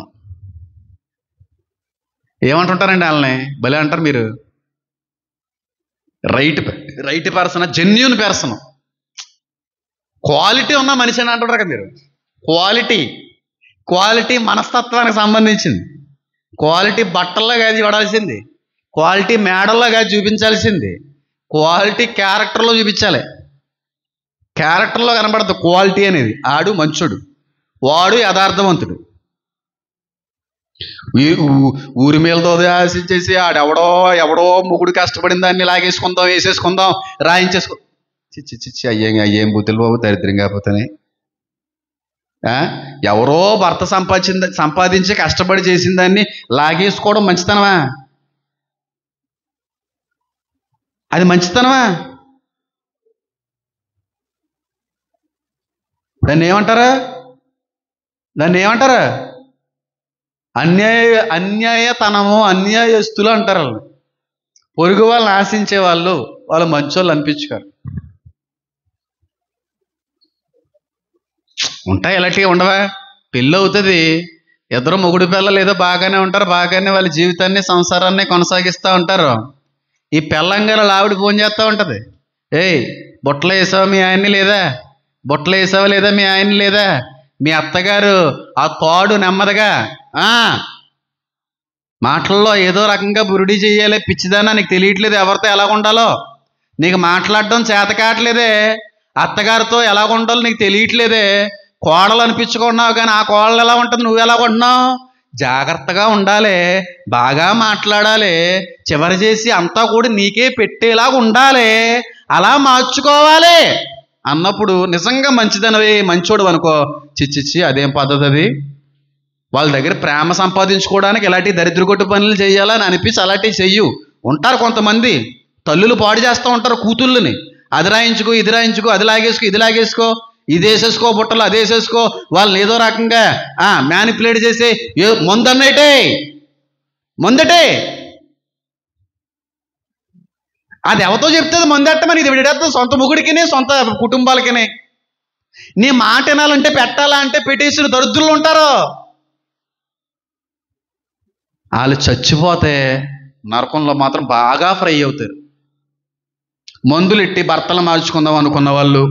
ఏమంటుంటారండి వాళ్ళని? భలే అంటారు మీరు. Right person, genuine person, quality ఉన్న మనిషి అని అంటుంటారు కదా మీరు. క్వాలిటీ మనస్తత్వానికి సంబంధించింది. క్వాలిటీ బట్టల్లో కాదు చూడాల్సింది, క్వాలిటీ మేడల్లో కాదు చూపించాల్సింది, క్వాలిటీ క్యారెక్టర్లో చూపించాలి. క్యారెక్టర్లో కనబడదు క్వాలిటీ అనేది. ఆడు మంచోడు, వాడు యథార్థవంతుడు. ఊరి మీదతో ఆశించేసి ఎవడో ముగుడు కష్టపడిన దాన్ని లాగేసుకుందాం, వేసేసుకుందాం, రాయించేసుకుందాం. చిచ్చి అయ్యేం బుద్ధులు బాబు, దరిద్రం కాకపోతేనే. ఎవరో భర్త సంపాదించి కష్టపడి చేసిన దాన్ని లాగేసుకోవడం మంచితనమా? అది మంచితనమా? దాన్ని ఏమంటారా? అన్యాయతనము, అన్యాయస్తులు అంటారు వాళ్ళు. పొరుగు వాళ్ళని ఆశించే వాళ్ళు మంచోళ్ళు అనిపించుకోరు. ఉంటాయి ఇలాంటివి, ఉండవా? పెళ్ళి అవుతుంది, ఇద్దరు మొగుడు పిల్లలు ఏదో బాగానే ఉంటారు, బాగానే వాళ్ళ జీవితాన్ని సంసారాన్ని కొనసాగిస్తూ ఉంటారు. ఈ పెళ్ళంగారు ఆవిడ ఫోన్ చేస్తూ ఉంటుంది, ఏయ్ బుట్టలు వేసావా మీ ఆయన్ని లేదా, బుట్టలు వేసావా లేదా మీ ఆయన్ని లేదా, మీ అత్తగారు ఆ తోడు నెమ్మదిగా మాటల్లో ఏదో రకంగా బురుడి చెయ్యాలి. పిచ్చిదానా, నీకు తెలియట్లేదు ఎవరితో ఎలా ఉండాలో. నీకు మాట్లాడడం చేత కావట్లేదే. అత్తగారితో ఎలా ఉండాలో నీకు తెలియట్లేదే. కోడలు అనిపించుకున్నావు కానీ ఆ కోడలు ఎలా ఉంటుంది, నువ్వు ఎలా ఉంటున్నావు. జాగ్రత్తగా ఉండాలి, బాగా మాట్లాడాలి, చివరి చేసి అంతా కూడా నీకే పెట్టేలాగా ఉండాలి, అలా మార్చుకోవాలి అన్నప్పుడు నిజంగా మంచిదనవి, మంచోడు అనుకో. చిచ్చిచ్చి అదేం పద్ధతి అది. వాళ్ళ దగ్గర ప్రేమ సంపాదించుకోవడానికి ఇలాంటి దరిద్రగొట్టు పనులు చేయాలని అనిపించి అలాంటివి చెయ్యు. ఉంటారు కొంతమంది తల్లులు పాడు చేస్తూ ఉంటారు కూతుళ్ళని. అది రాయించుకో, ఇది రాయించుకో, అది లాగేసుకో, ఇది లాగేసుకో, ఇది వేసేసుకో, బుట్టలు అది వేసేసుకో, వాళ్ళని ఏదో రకంగా మ్యానిపులేట్ చేసి ముందన్నటే ముందటే అది ఎవరితో చెప్తుంది ముందెట్టమని. ఇది విడేస్తుంది సొంత ముగుడికినే సొంత కుటుంబాలకినే. నీ మాట వినాలంటే పెట్టాలా అంటే పెట్టేసిన దరిద్రులు ఉంటారు. వాళ్ళు చచ్చిపోతే నరకంలో మాత్రం బాగా ఫ్రై అవుతారు. మందులెట్టి భర్తలు మార్చుకుందాం అనుకున్న వాళ్ళు,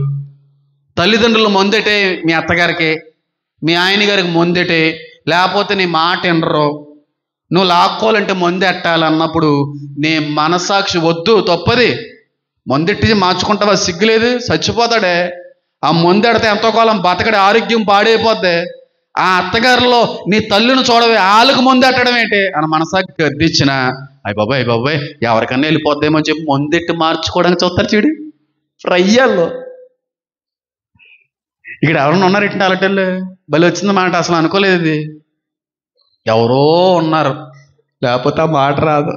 తల్లిదండ్రులు ముందెటే మీ అత్తగారికి, మీ ఆయన గారికి ముందెటే, లేకపోతే నీ మాట వినరు, నువ్వు లాక్కోవాలంటే ముందెట్టాలన్నప్పుడు నీ మనసాక్షి వద్దు, తప్పది. ముందెట్టి మార్చుకుంటావా? సిగ్గులేదు, చచ్చిపోతాడే. ఆ ముందెడితే ఎంతో కాలం బతకడే, ఆరోగ్యం పాడైపోద్ది. ఆ అత్తగారిలో నీ తల్లిని చూడవే, వాళ్ళకు ముందెట్టడం ఏంటి అని మనసాకి గద్దించిన అయ్య బాబాయ్ ఎవరికన్నా వెళ్ళిపోద్దేమో అని చెప్పి ముందెట్టి మార్చుకోవడానికి చూస్తారు చూడు ఫ్రయ్యాల్లో. ఇక్కడ ఎవరన్నా ఉన్నారు ఇట్లా అలటెళ్ళు బలి వచ్చింది మాట, అసలు అనుకోలేదు. ఇది ఎవరో ఉన్నారు, లేకపోతే ఆ మాట రాదు.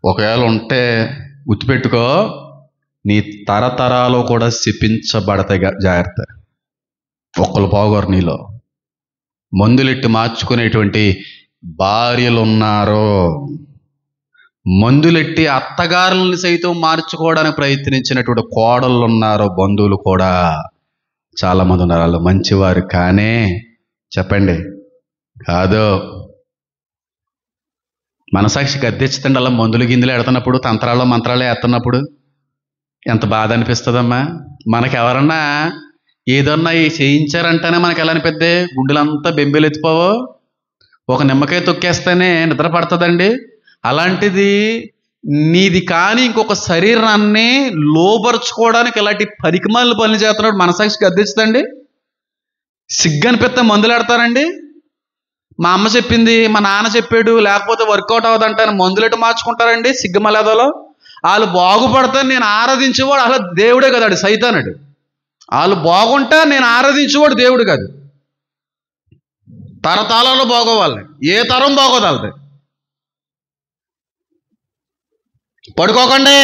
ఒకవేళ ఉంటే గుర్తుపెట్టుకో, నీ తరతరాలు కూడా శపించబడతాయి. జాగ్రత్త, ఒక్కరు పోగొరు నీలో. మందులెట్టి మార్చుకునేటువంటి భార్యలు ఉన్నారు, మందులెట్టి అత్తగారులను సైతం మార్చుకోవడానికి ప్రయత్నించినటువంటి కోడళ్ళు ఉన్నారు, బంధువులు కూడా చాలామంది ఉన్నారు. వాళ్ళు మంచివారు కానీ చెప్పండి కాదు. మనసాక్షి గద్దెచ్చుతండి అలా మందులు గిందులు ఎడుతున్నప్పుడు, తంత్రాలు మంత్రాలు వేస్తున్నప్పుడు ఎంత బాధ అనిపిస్తుందమ్మా. మనకెవరన్నా ఏదన్నా చేయించారంటేనే మనకు ఎలా అనిపిద్ది, గుండెలంతా బెంబేలు ఎత్తిపోవో. ఒక నిమ్మకాయ తొక్కేస్తేనే నిద్ర పడుతుందండి. అలాంటిది నీది కానీ ఇంకొక శరీరాన్ని లోపరుచుకోవడానికి ఇలాంటి పరికమాలను పనులు చేస్తున్నాడు. మనసాక్షి గద్దెచ్చుతండి. సిగ్గు అనిపిస్తే మందులు ఎడతారండి. మా అమ్మ చెప్పింది, మా నాన్న చెప్పాడు, లేకపోతే వర్కౌట్ అవ్వదంటాను మందులెట్టు మార్చుకుంటారండి సిగ్గుమలేదలో. వాళ్ళు బాగుపడతాను నేను ఆరాధించేవాడు అసలు దేవుడే కదా, సైతానుడు. వాళ్ళు బాగుంటా నేను ఆరాధించేవాడు దేవుడు కాదు. తరతరాలు బాగోవాలి, ఏ తరం బాగోదు వాళ్ళది. పడుకోకండి,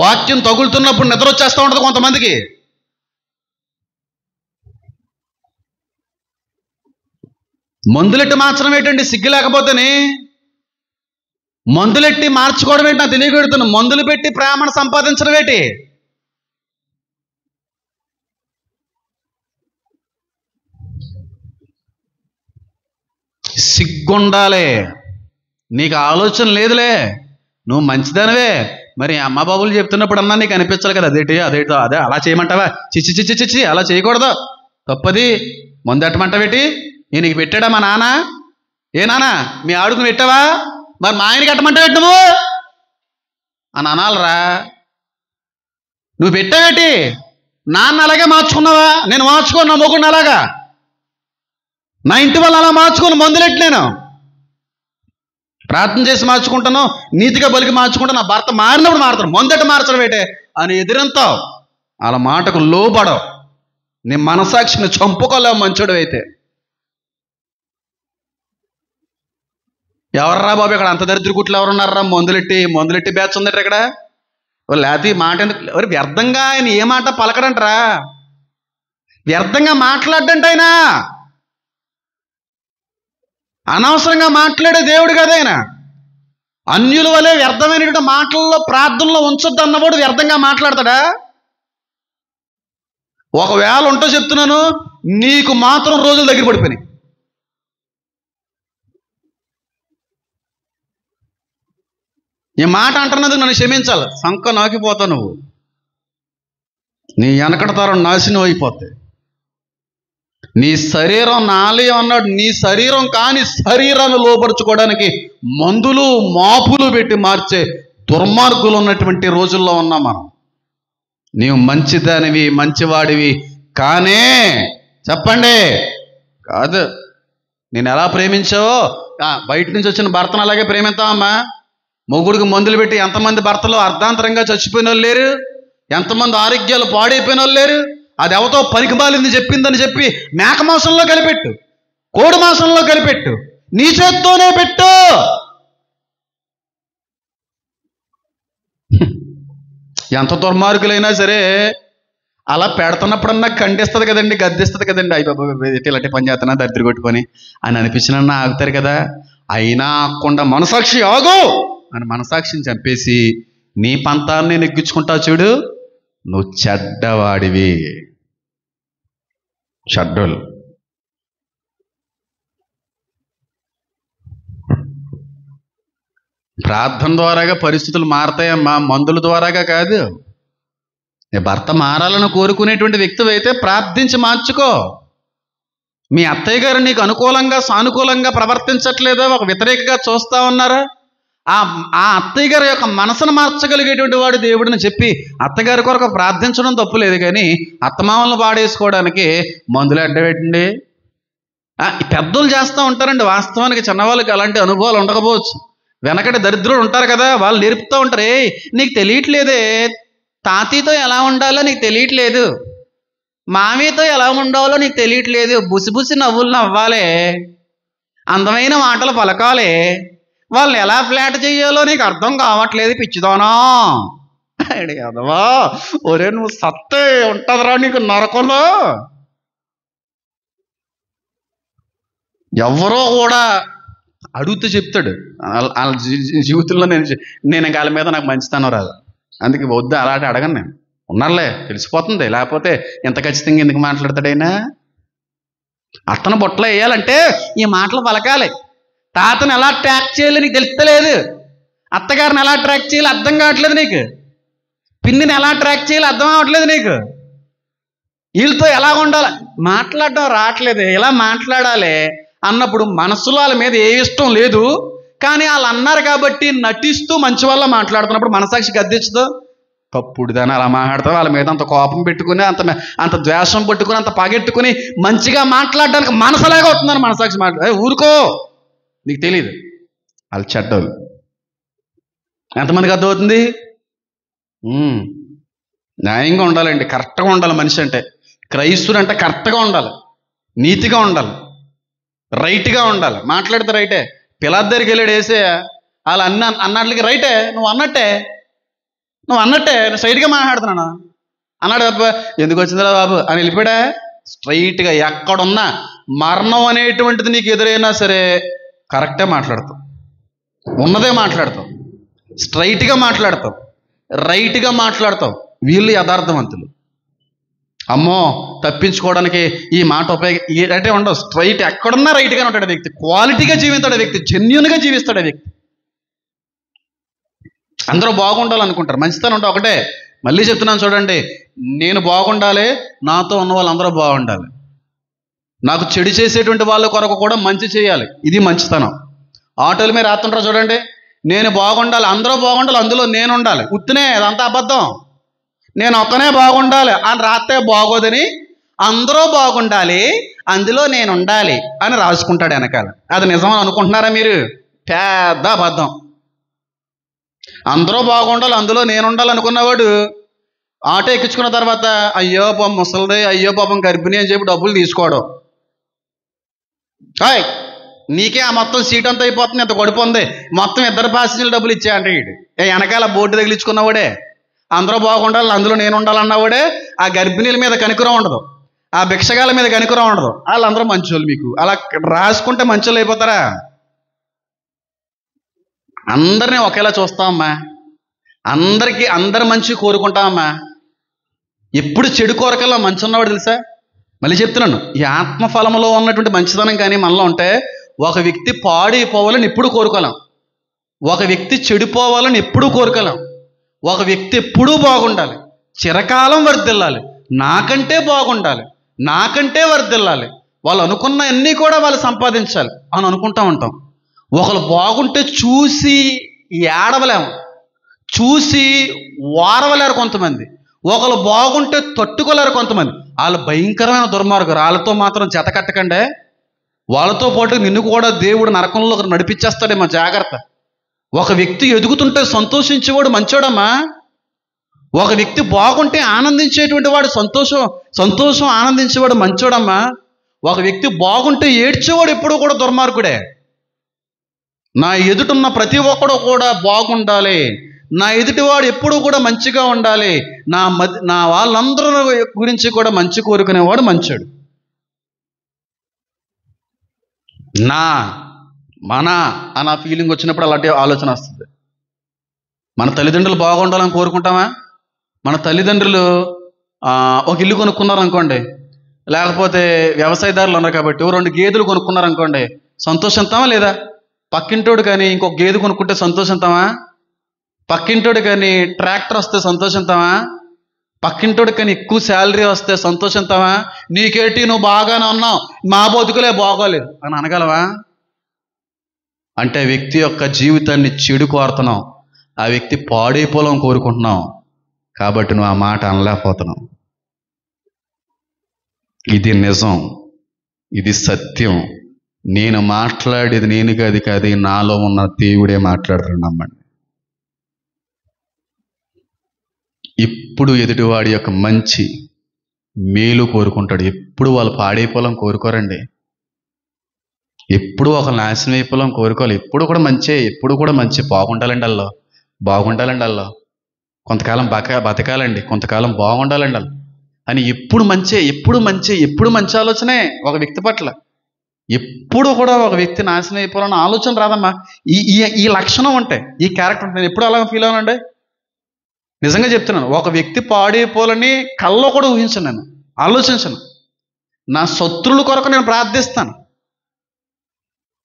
వాక్యం తగులుతున్నప్పుడు నిద్ర వచ్చేస్తూ ఉంటుంది కొంతమందికి. మందులెట్టి మార్చడం ఏంటండి సిగ్గు లేకపోతేనే? మందులెట్టి మార్చుకోవడం ఏంటి నాకు తెలియగడుతున్నాను. మందులు పెట్టి ప్రేమను సంపాదించడం ఏంటి? సిగ్గుండాలి. నీకు ఆలోచన లేదులే, నువ్వు మంచిదానివే. మరి అమ్మ బాబులు చెప్తున్నప్పుడు అన్నా నీకు అనిపించాలి కదా, అదేటో అదే అలా చేయమంటావా? చిచ్చి చిచ్చి చిచ్చి అలా చేయకూడదు, తప్పది. ముందెట్టమంటావేటి? నేను నీకు పెట్టాడా మా నాన్న? ఏ నాన్న మీ ఆడుకు పెట్టావా? మరి మా ఆయనకి ఎట్టమంటావేటి నువ్వు అని అనాలరా. నువ్వు పెట్టావేటి? నాన్న అలాగే మార్చుకున్నావా? నేను మార్చుకోను, నా మొగుడిని అలాగా, నా ఇంటి వాళ్ళు అలా మార్చుకోను. మందులెట్టి నేను ప్రార్థన చేసి మార్చుకుంటాను, నీతిగా బలికి మార్చుకుంటాను. నా భర్త మారినప్పుడు మారుతాను, మందట మార్చడం ఏంటే అని ఎదురంతావు. అలా మాటకు లోపడవు. నీ మనసాక్షిని చంపుకోలేవు మంచోడు అయితే. ఎవర్రా బాబు ఇక్కడ అంత దరిద్ర గుట్లు ఎవరున్నారా? మందులెట్టి బ్యాచ్ ఉందట ఇక్కడ. లేకపోతే మాట ఎందుకు ఎవరు వ్యర్థంగా ఆయన ఏ మాట పలకడంటరా, వ్యర్థంగా మాట్లాడంట. ఆయన అనవసరంగా మాట్లాడే దేవుడు కదా ఆయన. అన్యుల వలె వ్యర్థమైనటువంటి మాటల్లో ప్రార్థనలో ఉంచొద్దు అన్నవాడు వ్యర్థంగా మాట్లాడతాడా? ఒకవేళ ఉంటో చెప్తున్నాను, నీకు మాత్రం రోజులు దగ్గర పడిపోయినాయి. ఈ మాట అంటున్నందుకు నన్ను క్షమించాలి, సంక నాకిపోతావు నువ్వు. నీ వెనకటి తరం నాశనం అయిపోద్ది. నీ శరీరం నాలి అన్నాడు. నీ శరీరం కాని శరీరాన్ని లోపరుచుకోవడానికి మందులు మాపులు పెట్టి మార్చే దుర్మార్గులు ఉన్నటువంటి రోజుల్లో ఉన్నాం మనం. నీవు మంచిదానివి, మంచివాడివి కానే చెప్పండి కాదు. నేను ఎలా ప్రేమించావో బయట నుంచి వచ్చిన భర్తను అలాగే ప్రేమిస్తావమ్మా. మొగుడికి మందులు పెట్టి ఎంతమంది భర్తలు అర్ధాంతరంగా చచ్చిపోయిన వాళ్ళు లేరు? ఎంతమంది ఆరోగ్యాలు పాడైపోయిన వాళ్ళు లేరు? అది ఎవతో పనికి మాలింది చెప్పిందని చెప్పి మేక మాంసంలో కలిపెట్టు, కోడి మాంసంలో కలిపెట్టు, నీ చేత్తోనే పెట్టు. ఎంత దుర్మార్గులైనా సరే అలా పెడుతున్నప్పుడన్నా ఖండిస్తుంది కదండి, గద్దిస్తుంది కదండి. అయ్యి బాబా ఇలాంటి పని చేస్తున్నా దరిద్ర కొట్టుకొని అని అనిపించినన్నా ఆగుతారు కదా. అయినా ఆగకుండా మనసాక్షి ఆగు అని మనసాక్షిని చంపేసి నీ పంతాన్ని నెగ్గించుకుంటావు చూడు, నువ్వు చెడ్డవాడివి. చెడ్డోళ్ళు. ప్రార్థన ద్వారాగా పరిస్థితులు మారతాయమ్మా, మందుల ద్వారాగా కాదు. నీ భర్త మారాలని కోరుకునేటువంటి వ్యక్తి అయితే ప్రార్థించి మార్చుకో. మీ అత్తయ్య గారు నీకు అనుకూలంగా సానుకూలంగా ప్రవర్తించట్లేదా, ఒక వ్యతిరేకంగా చూస్తా ఉన్నారా? ఆ అత్తయ్య గారి యొక్క మనసును మార్చగలిగేటువంటి వాడు దేవుడిని చెప్పి అత్తగారి కొరకు ప్రార్థించడం తప్పు లేదు. కానీ అత్తమామలను పాడేసుకోవడానికి మందులు అడ్డపెట్టండి. పెద్దలు చేస్తూ ఉంటారండి. వాస్తవానికి చిన్నవాళ్ళకి అలాంటి అనుభవాలు ఉండకపోవచ్చు. వెనకటి దరిద్రులు ఉంటారు కదా, వాళ్ళు నేర్పుతూ ఉంటారు. నీకు తెలియట్లేదే, తాతయ్యతో ఎలా ఉండాలో నీకు తెలియట్లేదు, మామయ్యతో ఎలా ఉండాలో నీకు తెలియట్లేదు, బుసిబుసి నవ్వులు నవ్వాలి, అందమైన మాటలు పలకాలి, వాళ్ళని ఎలా ఫ్లాట్ చేయాలో నీకు అర్థం కావట్లేదు పిచ్చిదోనా అదవా. ఒరే నువ్వు సత్తే ఉంటుందిరా నీకు నరకంలో. ఎవరో కూడా అడుగుతూ చెప్తాడు వాళ్ళ జీవితంలో. నేను ఇంకా వాళ్ళ మీద నాకు మంచితనం రాదు, అందుకే వద్దు అలాంటి అడగను నేను. ఉన్నారులే తెలిసిపోతుంది, లేకపోతే ఎంత ఖచ్చితంగా ఎందుకు మాట్లాడతాడైనా. అత్తను బొట్టలో వేయాలంటే ఈ మాటలు పలకాలి. తాతను ఎలా ట్రాక్ చేయాలి నీకు తెలుస్తలేదు, అత్తగారిని ఎలా ట్రాక్ చేయాలి అర్థం కావట్లేదు నీకు, పిన్నిని ఎలా ట్రాక్ చేయాలి అర్థం అవ్వట్లేదు నీకు, వీళ్ళతో ఎలా ఉండాలి మాట్లాడడం రావట్లేదు, ఎలా మాట్లాడాలి అన్నప్పుడు మనసులో వాళ్ళ మీద ఏ ఇష్టం లేదు, కానీ వాళ్ళు అన్నారు కాబట్టి నటిస్తూ మంచి వాళ్ళ మాట్లాడుతున్నప్పుడు మనసాక్షి గద్దించదు. తప్పుడు దాన్ని అలా మాట్లాడతావు, వాళ్ళ మీద అంత కోపం పెట్టుకుని అంత ద్వేషం పట్టుకుని అంత పగెట్టుకుని మంచిగా మాట్లాడడానికి మనసులాగా అవుతుందని మనసాక్షి ఊరుకో, నీకు తెలియదు వాళ్ళు చెడ్డోళ్ళు. ఎంతమందికి అర్థమవుతుంది? న్యాయంగా ఉండాలండి, కరెక్ట్గా ఉండాలి. మనిషి అంటే క్రైస్తుడు అంటే కరెక్ట్గా ఉండాలి, నీతిగా ఉండాలి, రైట్గా ఉండాలి. మాట్లాడితే రైటే. పిల్లల దగ్గరికి వెళ్ళాడు వేసే వాళ్ళు అన్నట్లకి రైటే, నువ్వు అన్నట్టే స్ట్రైట్గా మాట్లాడుతున్నాను అన్నాడు. బాబా ఎందుకు వచ్చిందిరా బాబు అని వెళ్ళిపోయాడా. స్ట్రైట్గా ఎక్కడున్నా మరణం అనేటువంటిది నీకు ఎదురైనా సరే కరెక్టే మాట్లాడతావు, ఉన్నదే మాట్లాడతావు, స్ట్రైట్గా మాట్లాడతావు, రైట్గా మాట్లాడతావు. వీళ్ళు యథార్థవంతులు. అమ్మో తప్పించుకోవడానికి ఈ మాట అంటే ఉండవు. స్ట్రైట్ ఎక్కడున్నా రైట్గా ఉంటాడు వ్యక్తి, క్వాలిటీగా జీవిస్తాడు వ్యక్తి, జెన్యూన్గా జీవిస్తాడు వ్యక్తి. అందరూ బాగుండాలనుకుంటారు, మంచితనం ఉంటే ఒకటే. మళ్ళీ చెప్తున్నాను చూడండి, నేను బాగుండాలి, నాతో ఉన్న వాళ్ళందరూ బాగుండాలి, నాకు చెడు చేసేటువంటి వాళ్ళ కొరకు కూడా మంచి చేయాలి, ఇది మంచితనం. ఆటోల మీద రాస్తుంటారు చూడండి, నేను బాగుండాలి, అందరూ బాగుండాలి, అందులో నేను ఉండాలి. ఉత్తినే అదంతా అబద్ధం. నేను ఒక్కనే బాగుండాలి అని రాస్తే బాగోదని, అందరూ బాగుండాలి అందులో నేను ఉండాలి అని రాసుకుంటాడు వెనకాల. అది నిజమని అనుకుంటున్నారా మీరు? పెద్ద అబద్ధం. అందరూ బాగుండాలి అందులో నేను ఉండాలి అనుకున్నవాడు ఆటో ఎక్కించుకున్న తర్వాత అయ్యో పాపం ముసలిది, అయ్యో పాపం గర్భిణి అని చెప్పి డబ్బులు తీసుకోవడం. నీకే ఆ మొత్తం సీట్ అంతా అయిపోతుంది, ఎంత గొడుపు ఉంది, మొత్తం ఇద్దరు ప్యాసింజర్లు డబ్బులు ఇచ్చాయంటే వీడు. వెనకాల బోర్డు తగిలించుకున్నవాడే అందరూ బాగుండాలి అందులో నేను ఉండాలన్నవాడే ఆ గర్భిణీల మీద కనికరం ఉండదు, ఆ భిక్షగాల మీద కనికరం ఉండదు. వాళ్ళందరూ మంచోళ్ళు. మీకు అలా రాసుకుంటే మంచోళ్ళు అయిపోతారా? అందరినీ ఒకేలా చూస్తామమ్మా, అందరి మంచి కోరుకుంటామమ్మా. ఎప్పుడు చెడు కోరకల్లా మంచి ఉన్నవాడు తెలుసా? మళ్ళీ చెప్తున్నాను, ఈ ఆత్మఫలంలో ఉన్నటువంటి మంచితనం కానీ మనలో ఉంటే ఒక వ్యక్తి పాడైపోవాలని ఎప్పుడు కోరుకోలేం, ఒక వ్యక్తి చెడిపోవాలని ఎప్పుడూ కోరుకోలేం, ఒక వ్యక్తి ఎప్పుడూ బాగుండాలి. చిరకాలం వర్ధిల్లాలి, నాకంటే బాగుండాలి, నాకంటే వర్ధిల్లాలి, వాళ్ళు అనుకున్న అన్నీ కూడా వాళ్ళు సంపాదించాలి అని అనుకుంటా ఉంటాం. ఒకళ్ళు బాగుంటే చూసి ఏడవలేము, చూసి వారవలేరు కొంతమంది. ఒకళ్ళు బాగుంటే తట్టుకోలేరు కొంతమంది. వాళ్ళు భయంకరమైన దుర్మార్గులు. వాళ్ళతో మాత్రం జత కట్టకండే. వాళ్ళతో పాటు నిన్ను కూడా దేవుడు నరకంలో నడిపించేస్తాడేమో, జాగ్రత్త. ఒక వ్యక్తి ఎదుగుతుంటే సంతోషించేవాడు మంచోడమ్మా. ఒక వ్యక్తి బాగుంటే ఆనందించేటువంటి వాడు సంతోషం ఆనందించేవాడు మంచోడమ్మా. ఒక వ్యక్తి బాగుంటే ఏడ్చేవాడు ఎప్పుడూ కూడా దుర్మార్గుడే. నా ఎదుటున్న ప్రతి ఒక్కడు కూడా బాగుండాలి, నా ఎదుటివాడు ఎప్పుడూ కూడా మంచిగా ఉండాలి, నా వాళ్ళందరూ గురించి కూడా మంచి కోరుకునేవాడు మంచోడు. మన అన్న ఫీలింగ్ వచ్చినప్పుడు అలాంటి ఆలోచన వస్తుంది. మన తల్లిదండ్రులు బాగుండాలని కోరుకుంటామా? మన తల్లిదండ్రులు ఒక ఇల్లు కొనుక్కున్నారనుకోండి, లేకపోతే వ్యవసాయదారులు ఉన్నారు కాబట్టి 2 గేదెలు కొనుక్కున్నారనుకోండి, సంతోషిస్తామా లేదా? పక్కింటోడు కానీ ఇంకొక గేదె కొనుక్కుంటే సంతోషిస్తామా? పక్కింటోడు కానీ ట్రాక్టర్ వస్తే సంతోషిస్తామా? పక్కింటోడు కానీ ఎక్కువ శాలరీ వస్తే సంతోషిస్తామా? నీకేటి, నువ్వు బాగానే ఉన్నావు, మా బతుకులే బాగోలేదు అని అనగలవా? అంటే వ్యక్తి యొక్క జీవితాన్ని చెడు కోరుతున్నావు, ఆ వ్యక్తి పాడైపోవాలని కోరుకుంటున్నావు కాబట్టి నువ్వు ఆ మాట అనలేకపోతున్నావు. ఇది నిజం, ఇది సత్యం. నేను మాట్లాడేది నేను కాదు, నాలో ఉన్న దేవుడే మాట్లాడుతున్నాడు. నమ్మండి. ఎప్పుడు ఎదుటివాడి యొక్క మంచి మేలు కోరుకుంటాడు. ఎప్పుడు వాళ్ళు పాడైపోవాలని కోరుకోరండి. ఎప్పుడు ఒక నాశనం అయిపోవాలని కోరుకోవాలి. ఎప్పుడు కూడా మంచి, ఎప్పుడు కూడా మంచి బాగుండాలండి అల్లో కొంతకాలం బతకాలండి, కొంతకాలం బాగుండాలండి అల్లు అని ఎప్పుడు మంచి ఆలోచనే ఒక వ్యక్తి పట్ల. ఎప్పుడు కూడా ఒక వ్యక్తి నాశనం అయిపోవాలన్న ఆలోచన రాదమ్మా. ఈ లక్షణం ఉంటే, ఈ క్యారెక్టర్. నేను ఎప్పుడు అలా ఫీల్ అవునండి, నిజంగా చెప్తున్నాను. ఒక వ్యక్తి పాడైపోవాలని కల్లో కూడా ఊహించను, నేను ఆలోచించను. నా శత్రువుల కొరకు నేను ప్రార్థిస్తాను,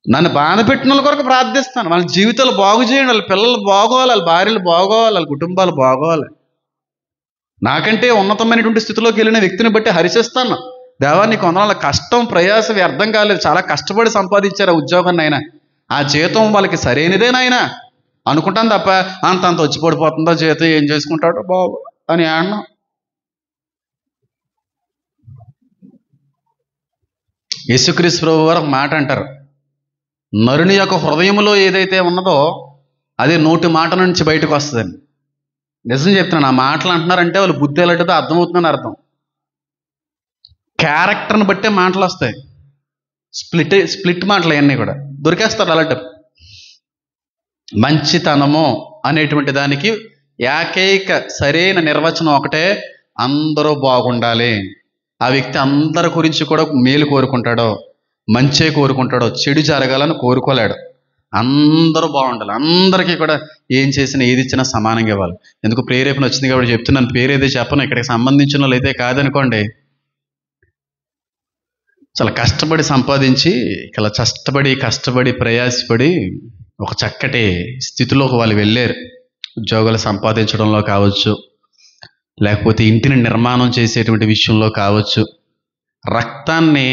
నన్ను బాధ పెట్టిన వాళ్ళ కొరకు ప్రార్థిస్తాను. వాళ్ళ జీవితాలు బాగు చేయండి, వాళ్ళ పిల్లలు బాగోవాలి, వాళ్ళ భార్యలు బాగోవాలి, వాళ్ళ కుటుంబాలు బాగోవాలి. నాకంటే ఉన్నతమైనటువంటి స్థితిలోకి వెళ్ళిన వ్యక్తిని బట్టి హర్షిస్తాను. దేవా నీకు వందనాలు, కష్టం ప్రయాస వ్యర్థం కాలేదు, చాలా కష్టపడి సంపాదించారు ఆ ఉద్యోగాన్ని అయినా, ఆ జీతం వాళ్ళకి సరైనదేనాయన అనుకుంటాను తప్ప అంత వచ్చి పడిపోతుందో జీతం, ఏం చేసుకుంటాడో బాబు అని అన్నా. యేసుక్రీస్తు ప్రభువు వారు ఒక మాట అంటారు, నరుని యొక్క హృదయంలో ఏదైతే ఉన్నదో అదే నోటి మాట నుంచి బయటకు వస్తుందని. నిజం చెప్తున్నాను. ఆ మాటలు అంటున్నారంటే వాళ్ళు బుద్ధి ఎలాంటిదో అర్థమవుతుందని అర్థం. క్యారెక్టర్ని బట్టే మాటలు వస్తాయి. స్ప్లిట్ మాటలు అవన్నీ కూడా దొరికేస్తారు. అలాంటి మంచితనము అనేటువంటి దానికి ఏకైక సరైన నిర్వచనం ఒకటే, అందరూ బాగుండాలి. ఆ వ్యక్తి అందరి గురించి కూడా మేలు కోరుకుంటాడో, మంచే కోరుకుంటాడో, చెడు జరగాలని కోరుకోలేడు. అందరూ బాగుండాలి, అందరికీ కూడా ఏం చేసినా ఏది ఇచ్చినా సమానంగా ఇవ్వాలి. ఎందుకు ప్రేరేపణ వచ్చింది కాబట్టి చెప్తున్నాను. పేరేదే చెప్పను, ఇక్కడికి సంబంధించిన వాళ్ళు అయితే కాదనుకోండి. చాలా కష్టపడి సంపాదించి, ఇలా కష్టపడి ప్రయాసపడి ఒక చక్కటి స్థితిలోకి వాళ్ళు వెళ్ళారు. ఉద్యోగాలు సంపాదించడంలో కావచ్చు, లేకపోతే ఇంటిని నిర్మాణం చేసేటువంటి విషయంలో కావచ్చు, రక్తాన్ని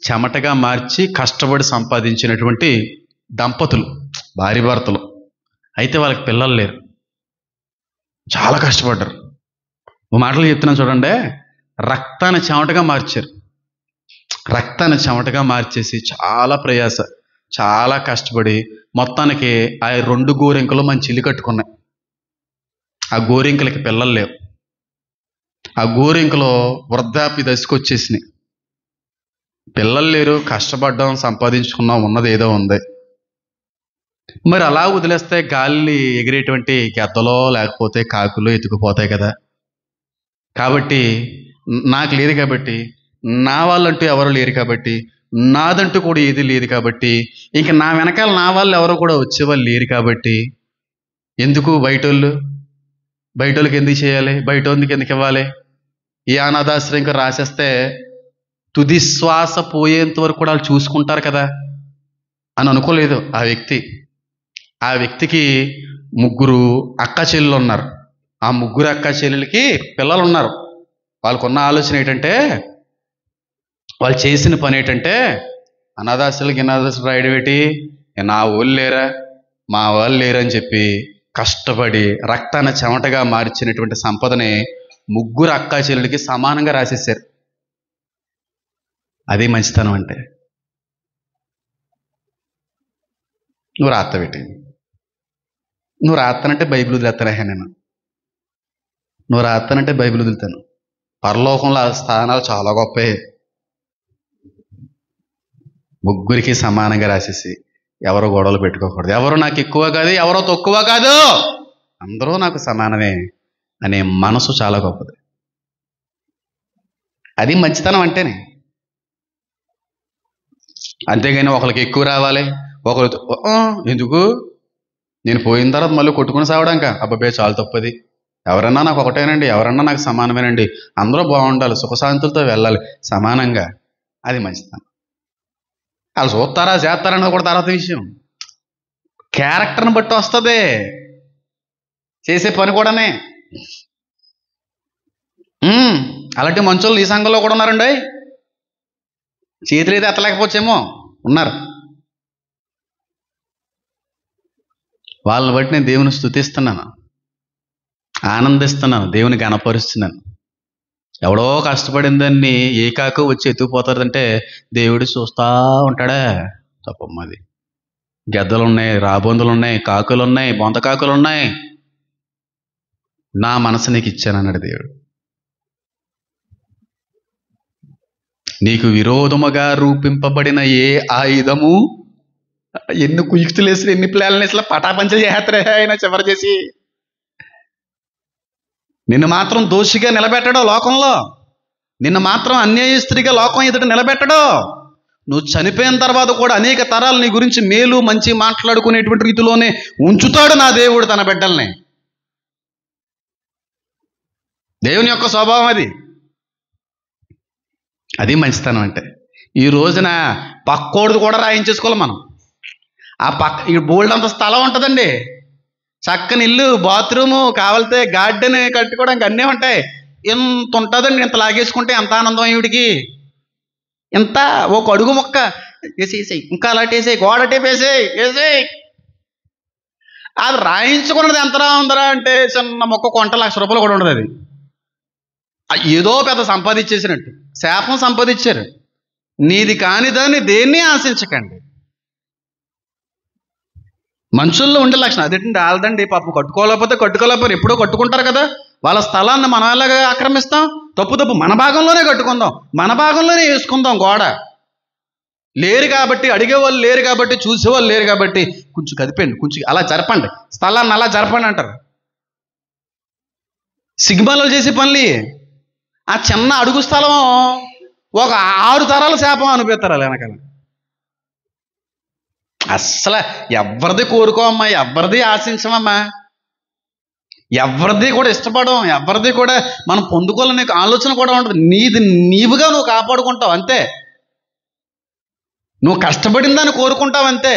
చెమటగా మార్చి కష్టపడి సంపాదించినటువంటి దంపతులు, భార్య భర్తలు. అయితే వాళ్ళకి పిల్లలు లేరు, చాలా కష్టపడ్డారు. ఓ మాటలు చెప్తున్నాను చూడండి, రక్తాన్ని చెమటగా మార్చారు. రక్తాన్ని చెమటగా మార్చేసి చాలా ప్రయాస, చాలా కష్టపడి మొత్తానికి ఆ 2 గోరింకలు మంచి ఇల్లు కట్టుకున్నాయి. ఆ గోరింకలకి పిల్లలు లేవు. ఆ గోరింకలు వృద్ధాప్య దశకు వచ్చేసినాయి. పిల్లలు లేరు, కష్టపడ్డాం, సంపాదించుకున్నాం, ఉన్నది ఏదో ఉంది. మరి అలా వదిలేస్తే గాలి ఎగిరేటువంటి గెద్దలో లేకపోతే కాకులు ఎత్తుకుపోతాయి కదా. కాబట్టి నాకు లేదు కాబట్టి, నా వాళ్ళంటూ ఎవరు లేరు కాబట్టి, నాదంటూ కూడా ఏది లేదు కాబట్టి, ఇంక నా వెనకాల నా వాళ్ళు ఎవరు కూడా వచ్చేవాళ్ళు లేరు కాబట్టి, ఎందుకు బయటోళ్ళకి ఎందుకు చేయాలి, బయటోళ్ళకి ఎందుకు ఇవ్వాలి? ఈ అనాథాశ్రయంకి రాసేస్తే తుది శ్వాస పోయేంత వరకు కూడా వాళ్ళు చూసుకుంటారు కదా అని అనుకోలేదు ఆ వ్యక్తి. ఆ వ్యక్తికి 3 అక్క చెల్లెలు ఉన్నారు. ఆ ముగ్గురు అక్క చెల్లెలకి పిల్లలు ఉన్నారు. వాళ్ళకున్న ఆలోచన ఏంటంటే, వాళ్ళు చేసిన పని ఏంటంటే, అనాథాశ్రమాలకి గినాథాశ్రమాలు రాయడం ఏంటి, నా వాళ్ళు లేరా, మా వాళ్ళు లేరని చెప్పి కష్టపడి రక్తాన్ని చెమటగా మార్చినటువంటి సంపదని ముగ్గురు అక్కా చెల్లెలకి సమానంగా రాసేసారు. అదే మంచితనం అంటే. నువ్వు రాస్తావేటి? నువ్వు రాస్తానంటే బైబిల్ వదిలేస్తానే నేను. నువ్వు రాస్తానంటే బైబిల్ వదులుతాను. పరలోకంలో ఆ స్థానాలు చాలా గొప్పే. ముగ్గురికి సమానంగా రాసేసి ఎవరో గొడవలు పెట్టుకోకూడదు. ఎవరు నాకు ఎక్కువ కాదు, ఎవరో తక్కువ కాదు, అందరూ నాకు సమానమే అనే మనసు చాలా గొప్పది. అది మంచితనం అంటేనే. అంతేగాని ఒకరికి ఎక్కువ రావాలి, ఒకరు ఎందుకు, నేను పోయిన తర్వాత మళ్ళీ కొట్టుకుని సావడాక అబ్బాబే చాలా తప్పది, ఎవరన్నా నాకు ఒకటేనండి, ఎవరన్నా నాకు సమానమేనండి, అందరూ బాగుండాలి, సుఖశాంతులతో వెళ్ళాలి సమానంగా, అది మంచితనం. వాళ్ళు చూస్తారా చేస్తారన్నది కూడా తర్వాత విషయం. క్యారెక్టర్ని బట్టి వస్తుంది, చేసే పని కూడానే. అలాంటి మంచోళ్ళు ఈ సంఘంలో కూడా ఉన్నారండి. చేతులు అయితే ఎత్తలేకపోవచ్చేమో, ఉన్నారు. వాళ్ళని బట్టి నేను దేవుని స్తుతిస్తున్నాను, ఆనందిస్తున్నాను, దేవుని గణపరుస్తున్నాను. ఎవడో కష్టపడిన దాన్ని ఏ కాకు వచ్చి ఎత్తుకుపోతారంటే దేవుడు చూస్తూ ఉంటాడా? తప్పమ్మది. గెద్దలు ఉన్నాయి, రాబొందులు ఉన్నాయి, కాకులు ఉన్నాయి, బొంత కాకులు ఉన్నాయి. నా మనసు నీకు ఇచ్చానన్నాడు దేవుడు. నీకు విరోధముగా రూపింపబడిన ఏ ఆయుధము, ఎన్ని కుయుక్తులు వేసి ఎన్ని ప్లాన్లు వేసి పటాపంచలు చేస్తారే ఆయన చివరి చేసి. నిన్ను మాత్రం దోషిగా నిలబెట్టడో లోకంలో, నిన్ను మాత్రం అన్యాయస్త్రీగా లోకం ఎదుట నిలబెట్టడో. నువ్వు చనిపోయిన తర్వాత కూడా అనేక తరాలు నీ గురించి మేలు మంచి మాట్లాడుకునేటువంటి రీతిలోనే ఉంచుతాడు నా దేవుడు తన బిడ్డల్ని. దేవుని యొక్క స్వభావం అది. అది మంచితనం అంటే. ఈ రోజున పక్కోడిది కూడా రాయించేసుకోవాలి మనం. ఆ ఈ బోల్డ్ అంత స్థలం ఉంటుందండి, చక్కని ఇల్లు, బాత్రూము, కావాలితే గార్డెన్ కట్టుకోవడానికి అన్నీ ఉంటాయి. ఎంత ఉంటుందండి, ఇంత లాగేసుకుంటే ఎంత ఆనందం ఈవిడికి. ఇంత ఒక అడుగు మొక్క వేసేసాయి, ఇంకా అలాంటి వేసేయి, గోడ వేసేయి. అది రాయించుకున్నది ఎంతరా ఉందరా అంటే చిన్న మొక్క కొంట ₹1,00,000 కూడా ఉండదు. అది ఏదో పెద్ద సంపాదించేసినట్టు శాపం సంపాదించారు. నీది కాని దాన్ని దేన్ని ఆశించకండి. మనుషుల్లో ఉండే లక్షణం అదేంటండి, వాళ్ళదండి పాపం కట్టుకోలేకపోతే ఎప్పుడో కట్టుకుంటారు కదా. వాళ్ళ స్థలాన్ని మనం ఎలాగా ఆక్రమిస్తాం? తప్పు మన భాగంలోనే కట్టుకుందాం, మన భాగంలోనే వేసుకుందాం గోడ. లేరు కాబట్టి, అడిగేవాళ్ళు లేరు కాబట్టి, చూసేవాళ్ళు లేరు కాబట్టి కొంచెం కదిపండి, కొంచెం అలా జరపండి, స్థలాన్ని అలా జరపండి అంటారు. సిగ్మాలో చేసే పనులు. ఆ చిన్న అడుగు స్థలం ఒక 6 తరాల శాపం అనిపిస్తారు అలా వెనకాల. అస్సలు ఎవరిది కోరుకోమ్మా, ఎవరిది ఆశించమమ్మా, ఎవరిది కూడా ఇష్టపడం, ఎవరిది కూడా మనం పొందుకోవాలనే ఆలోచన కూడా ఉంటుంది. నీది నీవుగా నువ్వు కాపాడుకుంటావు అంతే. నువ్వు కష్టపడిన దాన్ని కోరుకుంటావు అంతే.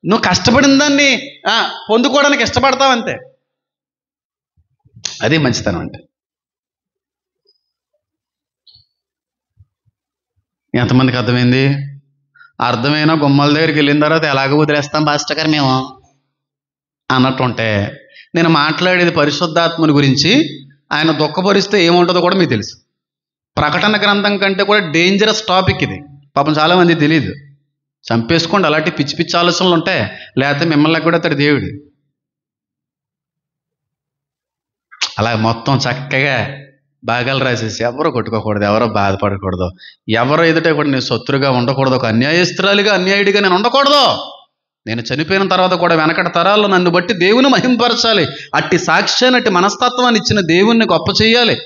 నువ్వు కష్టపడిన దాన్ని పొందుకోవడానికి ఇష్టపడతావు అంతే. అది మంచితనం అంటే. ఎంతమందికి అర్థమైంది? అర్థమైన గుమ్మల దగ్గరికి వెళ్ళిన తర్వాత ఎలాగో వదిలేస్తాం పాస్టర్ గారు మేము అన్నట్టుంటే, నేను మాట్లాడేది పరిశుద్ధాత్మని గురించి. ఆయన దుఃఖపరిస్తే ఏముంటుందో కూడా మీకు తెలుసు. ప్రకటన గ్రంథం కంటే కూడా డేంజరస్ టాపిక్ ఇది. పాపం చాలామంది తెలియదు. చంపేసుకోండి, అలాంటి పిచ్చి పిచ్చి ఆలోచనలు ఉంటాయి. లేకపోతే మిమ్మల్ని కూడా అతడు దేవుడు. అలా మొత్తం చక్కగా భాగాలు రాసేసి ఎవరో కొట్టుకోకూడదు, ఎవరో బాధపడకూడదు, ఎవరో ఎదుట కూడా నేను శత్రుగా ఉండకూడదు, ఒక అన్యాయస్తురాలిగా అన్యాయుడిగా నేను ఉండకూడదు. నేను చనిపోయిన తర్వాత కూడా వెనకటి తరాల్లో నన్ను బట్టి దేవుని మహింపరచాలి. అట్టి సాక్ష్యాన్ని, అట్టి మనస్తత్వాన్ని ఇచ్చిన దేవుణ్ణి గొప్ప చేయాలి.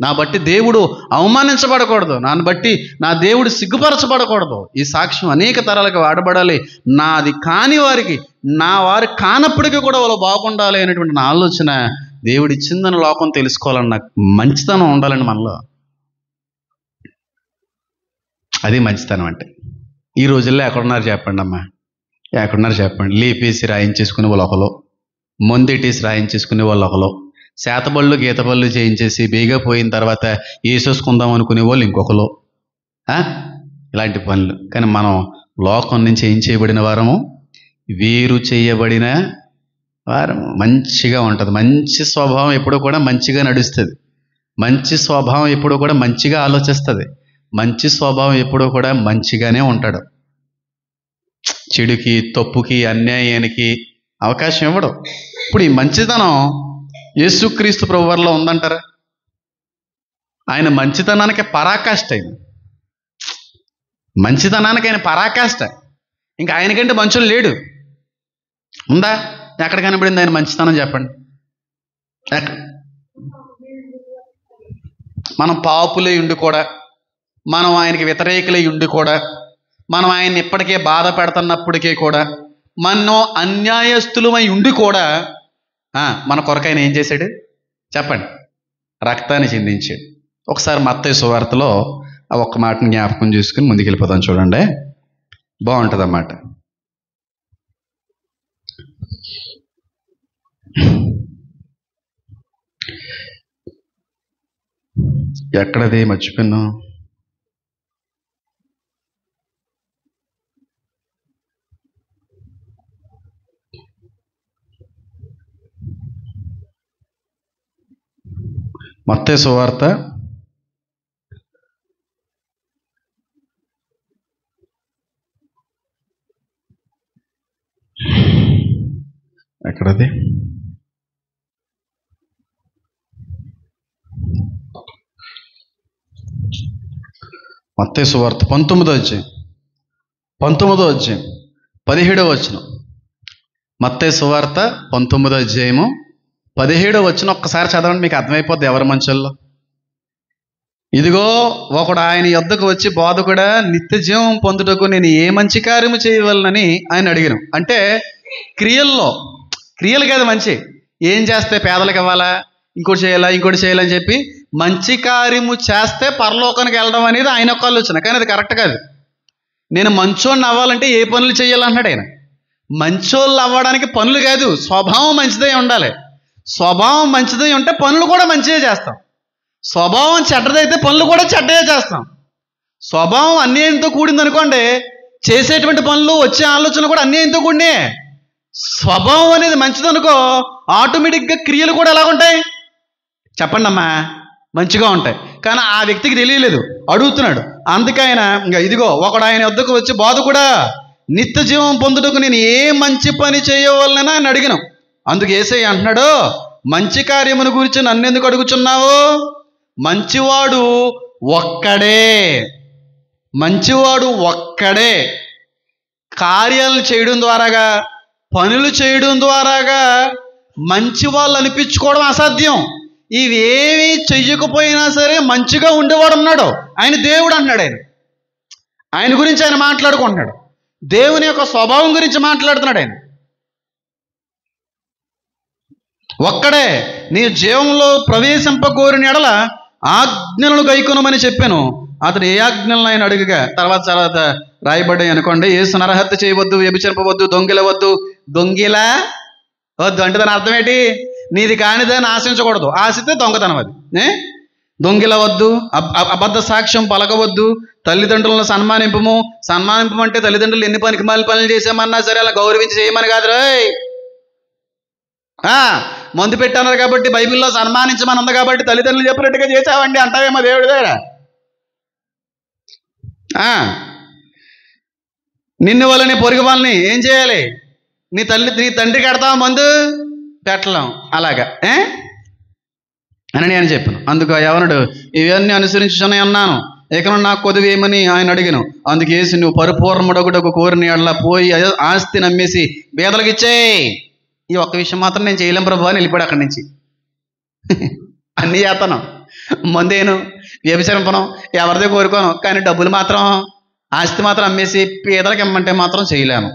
నా బట్టి దేవుడు అవమానించబడకూడదు, నన్ను బట్టి నా దేవుడు సిగ్గుపరచబడకూడదు. ఈ సాక్ష్యం అనేక తరాలకు వాడబడాలి. నాది కాని వారికి, నా వారు కానప్పటికీ కూడా వాళ్ళు బాగుండాలి అనేటువంటి నా ఆలోచన. దేవుడు ఇచ్చిందని లోకం తెలుసుకోవాలన్న మంచితనం ఉండాలండి మనలో. అది మంచితనం అంటే. ఈ రోజుల్లో ఎక్కడున్నారు చెప్పండి అమ్మా, ఎక్కడున్నారు చెప్పండి? లేపేసి రాయించేసుకునే వాళ్ళు ఒకరు, మొందెట్టేసి రాయించేసుకునే వాళ్ళు ఒకరు, శాతబళ్ళు గీతబళ్ళు చేయించేసి బేగా పోయిన తర్వాత వేసేసుకుందాం అనుకునే వాళ్ళు ఇంకొకరు. ఇలాంటి పనులు. కానీ మనం లోకం నుంచి ఏం చేయబడిన వారము? వేరు చేయబడిన వారము. మంచిగా ఉంటుంది. మంచి స్వభావం ఎప్పుడూ కూడా మంచిగా నడుస్తుంది. మంచి స్వభావం ఎప్పుడూ కూడా మంచిగా ఆలోచిస్తుంది. మంచి స్వభావం ఎప్పుడూ కూడా మంచిగానే ఉంటాడు. చెడుకి, తప్పుకి, అన్యాయానికి అవకాశం ఇవ్వడు. ఇప్పుడు ఈ మంచితనం యేసుక్రీస్తు ప్రభువారిలో ఉందంటారా? ఆయన మంచితనానికి పరాకాష్ట. ఆయన మంచితనానికి ఆయన పరాకాష్ట. ఇంకా ఆయనకంటే మంచోడు లేడు. ఉందా? ఎక్కడ కనబడింది ఆయన మంచితనం? చెప్పండి. మనం పాపులై ఉండి కూడా, మనం ఆయనకి వ్యతిరేకులై ఉండి కూడా, మనం ఆయన్ని ఇప్పటికే బాధ పెడుతున్నప్పటికీ కూడా, మనం అన్యాయస్తులమై ఉండి కూడా మన కొరకు ఆయన ఏం చేశాడు? చెప్పండి. రక్తాన్ని చిందించాడు. ఒకసారి మత్తయి సువార్తలో ఆ ఒక్క మాటని జ్ఞాపకం చేసుకుని ముందుకెళ్ళిపోతాం. చూడండి, బాగుంటుంది అన్నమాట. ఎక్కడది మర్చిపోయాను. మత్తయి సువార్త ఎక్కడది? మత్తయి సువార్త 19వ అధ్యాయం 17వ వచనం. మత్తయి సువార్త 19వ అధ్యాయము 17వ వచనం ఒక్కసారి చదవండి, మీకు అర్థమైపోద్ది ఎవరి మంచోళ్ళో. ఇదిగో ఒకడు ఆయన యొద్దకు వచ్చి, బోధకుడా, నిత్య జీవం పొందుటకు నేను ఏ మంచి కార్యము చేయవలనని ఆయన అడిగాను. అంటే క్రియలు కాదు మంచి. ఏం చేస్తే పేదలకు ఇవ్వాలా, ఇంకోటి చేయాలని చెప్పి మంచి కార్యము చేస్తే పరలోకానికి వెళ్ళడం అనేది ఆయన యొక్క ఆలోచన. కానీ అది కరెక్ట్ కాదు. నేను మంచోడిని అవ్వాలంటే ఏ పనులు చేయాలన్నాడు ఆయన. మంచోళ్ళు అవ్వడానికి పనులు కాదు, స్వభావం మంచిదే ఉండాలి. స్వభావం మంచిదై ఉంటే పనులు కూడా మంచిగా చేస్తాం. స్వభావం చెడ్డదైతే పనులు కూడా చెడ్డగా చేస్తాం. స్వభావం అన్యాయంతో కూడింది అనుకోండి, చేసేటువంటి పనులు, వచ్చే ఆలోచనలు కూడా అన్యాయంతో కూడినే. స్వభావం అనేది మంచిదనుకో, ఆటోమేటిక్గా క్రియలు కూడా ఎలా ఉంటాయి? చెప్పండి అమ్మా, మంచిగా ఉంటాయి. కానీ ఆ వ్యక్తికి తెలియలేదు, అడుగుతున్నాడు. అందుకైనా ఇదిగో ఒకడు ఆయన వద్దకు వచ్చి, బోధకుడా, నిత్య జీవం పొందుటకు నేను ఏ మంచి పని చేయవలనని ఆయన అడిగాను. అందుకు యేసయ్య అంటున్నాడు, మంచి కార్యమును గురించి నన్నెందుకు అడుగుచున్నావు? మంచివాడు ఒక్కడే. కార్యాలను చేయడం ద్వారాగా, పనులు చేయడం ద్వారాగా మంచి వాళ్ళు అనిపించుకోవడం అసాధ్యం. ఇవేమీ చెయ్యకపోయినా సరే మంచిగా ఉండేవాడు ఉన్నాడు. ఆయన దేవుడు అంటున్నాడు. ఆయన గురించి ఆయన మాట్లాడుకుంటున్నాడు. దేవుని యొక్క స్వభావం గురించి మాట్లాడుతున్నాడు. ఆయన ఒక్కడే నీ జీవంలో ప్రవేశింపకోరిన ఎడల ఆజ్ఞలను గైకొనమని చెప్పాను. అతడు ఏ ఆజ్ఞలను ఆయన అడుగుగా తర్వాత రాయబడ్డాయి అనుకోండి. యేసు నరహత్య చేయవద్దు, వ్యభిచరింపవద్దు, దొంగిలవద్దు అంటే దాని అర్థం ఏంటి? నీది కానిదాన్ని ఆశించకూడదు. ఆశిస్తే దొంగతనం. అది దొంగిలవద్దు, అబద్ధ సాక్ష్యం పలకవద్దు, తల్లిదండ్రులను సన్మానింపమంటే తల్లిదండ్రులు ఎన్ని పనికిమాలిన పనులు చేసామన్నా సరే అలా గౌరవించి చేయమని కాదు. రోయ్ మందు పెట్టన్నారు కాబట్టి, బైబిల్లో సన్మానించమని ఉంది కాబట్టి తల్లిదండ్రులు చెప్పినట్టుగా చేసావండి అంటావేమో దేవుడి దగ్గర. నిన్ను వాళ్ళని పొరుగు వాళ్ళని ఏం చేయాలి? నీ తండ్రికి కడతావా మందు? పెట్టలేం. అలాగా అని నేను చెప్పాను. అందుకు యవనుడు, ఇవన్నీ అనుసరించుని అన్నాను, ఇకను నాకు కొద్దిగా ఏమని ఆయన అడిగాను. అందుకు యేసు, నువ్వు పరిపూర్ణముడొకటకు కోరిన ఎడల పోయి ఆస్తి నమ్మేసి బేదలకు ఇచ్చేయి. ఈ ఒక్క విషయం మాత్రం నేను చేయలేం ప్రభు అని వెళ్ళిపోయాడు అక్కడి నుంచి. అన్నీ చేస్తాను, మందేను, వ్యభిచరింపను, ఎవరిదే కోరుకోను, కానీ డబ్బులు మాత్రం, ఆస్తి మాత్రం అమ్మేసి పేదలకు ఇమ్మంటే మాత్రం చేయలేను.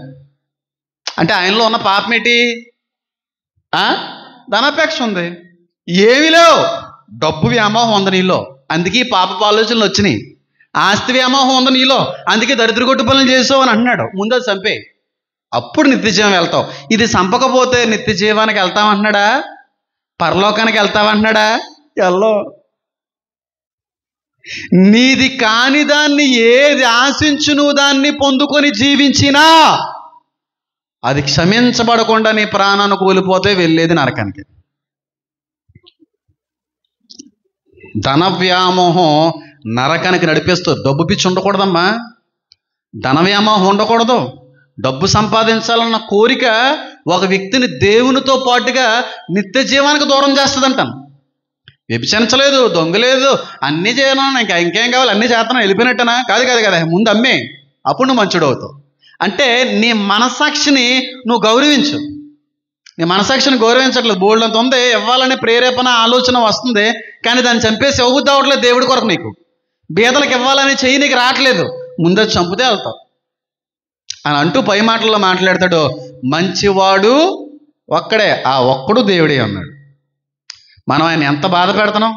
అంటే ఆయనలో ఉన్న పాపం ఏంటి? ధనాపేక్ష ఉంది. ఏమీ లేవు, డబ్బు వ్యామోహం ఉంది నీలో, అందుకే పాపపు ఆలోచనలు వచ్చినాయి. ఆస్తి వ్యామోహం ఉంది నీలో, అందుకే దరిద్రగొట్టు పనులు చేసావు అని అంటున్నాడు. ముందు అది చంపే, అప్పుడు నిత్య జీవం వెళ్తావు. ఇది చంపకపోతే నిత్య జీవానికి వెళ్తామంటున్నాడా? పరలోకానికి వెళ్తావంటున్నాడా? వెళ్ళవు. నీది కాని దాన్ని ఏది ఆశించు నువ్వు దాన్ని పొందుకొని జీవించినా అది క్షమించబడకుండా నీ ప్రాణాన్ని కోల్పోతే వెళ్ళేది నరకానికి. ధన వ్యామోహం నరకానికి నడిపేస్తుంది. డబ్బు పిచ్చి ఉండకూడదమ్మా, ధన వ్యామోహం ఉండకూడదు. డబ్బు సంపాదించాలన్న కోరిక ఒక వ్యక్తిని దేవునితో పాటుగా నిత్య జీవానికి దూరం చేస్తుందంటాను. వ్యభిచరించలేదు, దొంగలేదు, అన్నీ చేయను, ఇంకేం కావాలి అన్నీ చేస్తాను వెళ్ళిపోయినట్టనా? కాదు కాదు కదా, ముందు అమ్మే, అప్పుడు నువ్వు మంచుడు అవుతావు. అంటే నీ మనసాక్షిని నువ్వు గౌరవించు. నీ మనసాక్షిని గౌరవించట్లేదు. బోల్డ్ అంత ఉంది, ఇవ్వాలనే ప్రేరేపణ ఆలోచన వస్తుంది, కానీ దాన్ని చంపేసి ఇవ్వబుద్ధి అవ్వట్లేదు దేవుడి కొరకు. నీకు బీదలకు ఇవ్వాలని చెయ్యి నీకు రావట్లేదు, ముందే చంపితే వెళ్తావు అని అంటూ పై మాటల్లో మాట్లాడతాడు. మంచివాడు ఒక్కడే, ఆ ఒక్కడు దేవుడే అన్నాడు. మనం ఆయన ఎంత బాధ పెడుతున్నాం,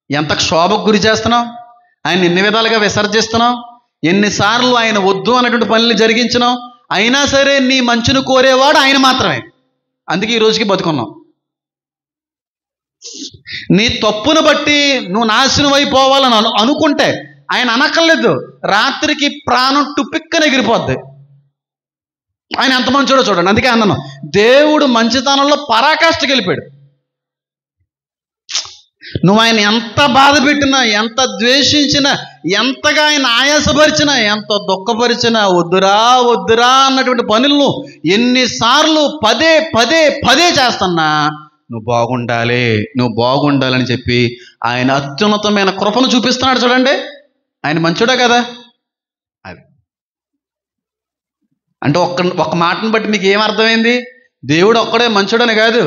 ఎంత క్షోభకు గురి చేస్తున్నాం, ఆయన ఎన్ని విధాలుగా విసర్జిస్తున్నాం, ఎన్నిసార్లు ఆయన వద్దు అన్నటువంటి పనులు జరిగించినాం. అయినా సరే నీ మంచును కోరేవాడు ఆయన మాత్రమే. అందుకే ఈ రోజుకి బతుకున్నాం. నీ తప్పును బట్టి నువ్వు నాశనం అయిపోవాలని అనుకుంటే ఆయన అనక్కర్లేదు. రాత్రికి ప్రాణం టుపిక్కన ఎగిరిపోద్ది. ఆయన ఎంత మంచోడో చూడండి. అందుకే అన్నాను, దేవుడు మంచితనంలో పరాకాష్ఠకి వెళ్ళిపోయాడు. నువ్వు ఆయన ఎంత బాధ పెట్టినా, ఎంత ద్వేషించినా, ఎంతగా ఆయన ఆయాసపరిచినా, ఎంత దుఃఖపరిచినా, వద్దురా వద్దురా అన్నటువంటి పనులను ఎన్నిసార్లు పదే పదే పదే చేస్తున్నా నువ్వు బాగుండాలని చెప్పి ఆయన అత్యున్నతమైన కృపను చూపిస్తున్నాడు. చూడండి, ఆయన మంచోడే కదా. అది అంటే ఒక్క మాటను బట్టి మీకు ఏమర్థమైంది? దేవుడు ఒక్కడే మంచోడని కాదు,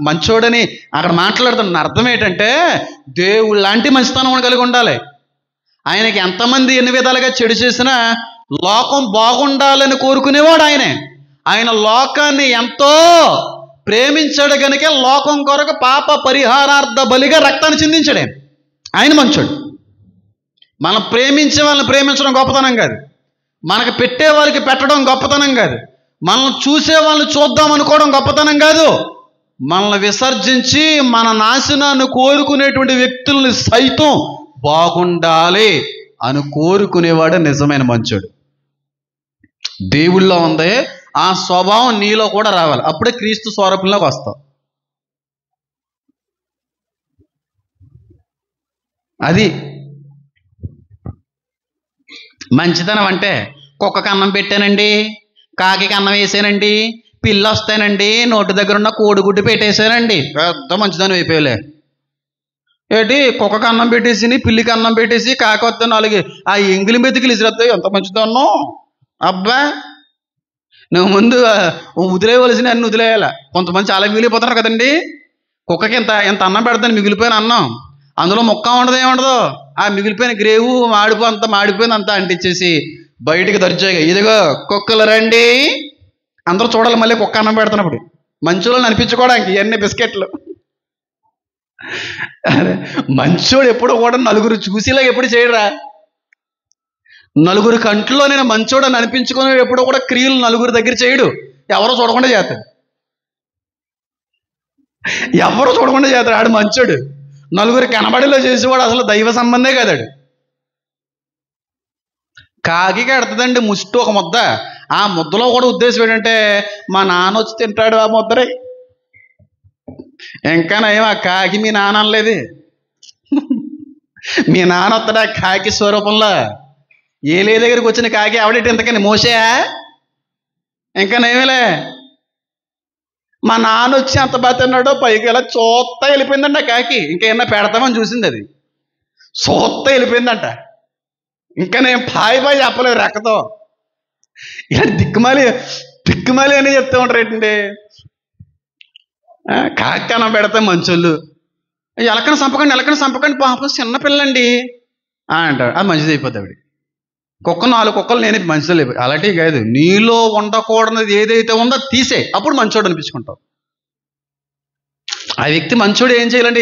మంచోడని అక్కడ మాట్లాడుతున్న అర్థం ఏంటంటే దేవుడు లాంటి మంచితనం కలిగి ఉండాలి. ఆయనకి ఎంతమంది ఎన్ని విధాలుగా చెడు చేసినా లోకం బాగుండాలని కోరుకునేవాడు ఆయనే. ఆయన లోకాన్ని ఎంతో ప్రేమించాడు కనుక లోకం కొరకు పాప పరిహారార్థ బలిగా రక్తాన్ని చిందించాడు. ఆయన మంచోడు. మనం ప్రేమించే వాళ్ళని ప్రేమించడం గొప్పతనం కాదు, మనకు పెట్టే వాళ్ళకి పెట్టడం గొప్పతనం కాదు, మనల్ని చూసే వాళ్ళని చూద్దాం అనుకోవడం గొప్పతనం కాదు, మనల్ని విసర్జించి మన నాశనాన్ని కోరుకునేటువంటి వ్యక్తుల్ని సైతం బాగుండాలి అని కోరుకునేవాడు నిజమైన మంచోడు. దేవుళ్ళో ఉంది ఆ స్వభావం నీలో కూడా రావాలి, అప్పుడే క్రీస్తు స్వరూపంలోకి వస్తావు. అది మంచితనం. అంటే కుక్కకి అన్నం పెట్టానండి, కాకి అన్నం వేసానండి, పిల్లి వస్తానండి, నోటి దగ్గర ఉన్న కోడిగుడ్డు పెట్టేశానండి, పెద్ద మంచితనం అయిపోయలే. ఏంటి, కుక్కకి అన్నం పెట్టేసి పిల్లికి అన్నం పెట్టేసి కాకి వస్తే 4 ఆ ఎంగిలి మెతుకులు ఇసిరేస్తాయి, ఎంత మంచిదన్నో. అబ్బా, నువ్వు ముందు వదిలేయవలసిన అన్ని వదిలేయాల. కొంతమంది చాలా మిగిలిపోతున్నారు కదండి. కుక్కకి ఎంత అన్నం పెడతాను, మిగిలిపోయిన అన్నం, అందులో ముక్క ఉండదు, ఏముండదు, ఆ మిగిలిపోయిన గ్రేవు మాడిపోయిందంతా అంటించేసి బయటికి దర్జాగా, ఇదిగో కుక్కలు రండి, అందరూ చూడాలి మళ్ళీ కుక్క అన్నం పెడుతున్నప్పుడు, మంచోళ్ళని అనిపించుకోవడానికి ఇవన్నీ బిస్కెట్లు. మంచోడు ఎప్పుడు కూడా నలుగురు చూసేలాగా ఎప్పుడు చేయరా, నలుగురు కంట్లో నేను మంచోడు అని అనిపించుకుని ఎప్పుడు కూడా క్రియలు నలుగురు దగ్గర చేయడు, ఎవరో చూడకుండా చేస్తాడు, ఆడు మంచోడు. నలుగురు కనబడిలో చేసేవాడు అసలు దైవ సంబంధే కదాడు. కాకి కడుతుందండి ముష్టి ఒక ముద్ద, ఆ ముద్దలో కూడా ఉద్దేశం ఏంటంటే మా నాన్న వచ్చి తింటాడు ఆ ముద్దరే. ఇంకా నయం ఆ కాకి మీ నాన్న అనలేదు, మీ నాన్న వస్తాడు ఆ కాకి స్వరూపంలో. ఏలే దగ్గరికి వచ్చిన కాకి ఆవిడేటి ఇంతకని మోసేయా, ఇంకా నయమేలే. మా నాన్న వచ్చి అంత బాగా తిన్నాడో పైకి ఇలా చూత్తా వెళ్ళిపోయిందంట ఆ కాకి. ఇంకేమన్నా పెడతామని చూసింది, అది చూత్తా వెళ్ళిపోయిందంట. ఇంకా నేను పాయి చెప్పలేదు రెక్కతో. ఇలా దిక్కుమాలి అని చెప్తూ ఉంటారు ఏంటండి. కాకి అన్నం పెడతా మంచోళ్ళు, ఎలకని చంపకండి పాపం చిన్నపిల్లండి అంటాడు, అది మంచిది అయిపోద్ది. ఆవిడ 4 కుక్కలు నేను మంచిది అయిపోయి. అలాంటివి కాదు, నీలో ఉండకూడనిది ఏదైతే ఉందో తీసే, అప్పుడు మంచోడు అనిపించుకుంటావు. ఆ వ్యక్తి మంచోడు ఏం చేయాలంటే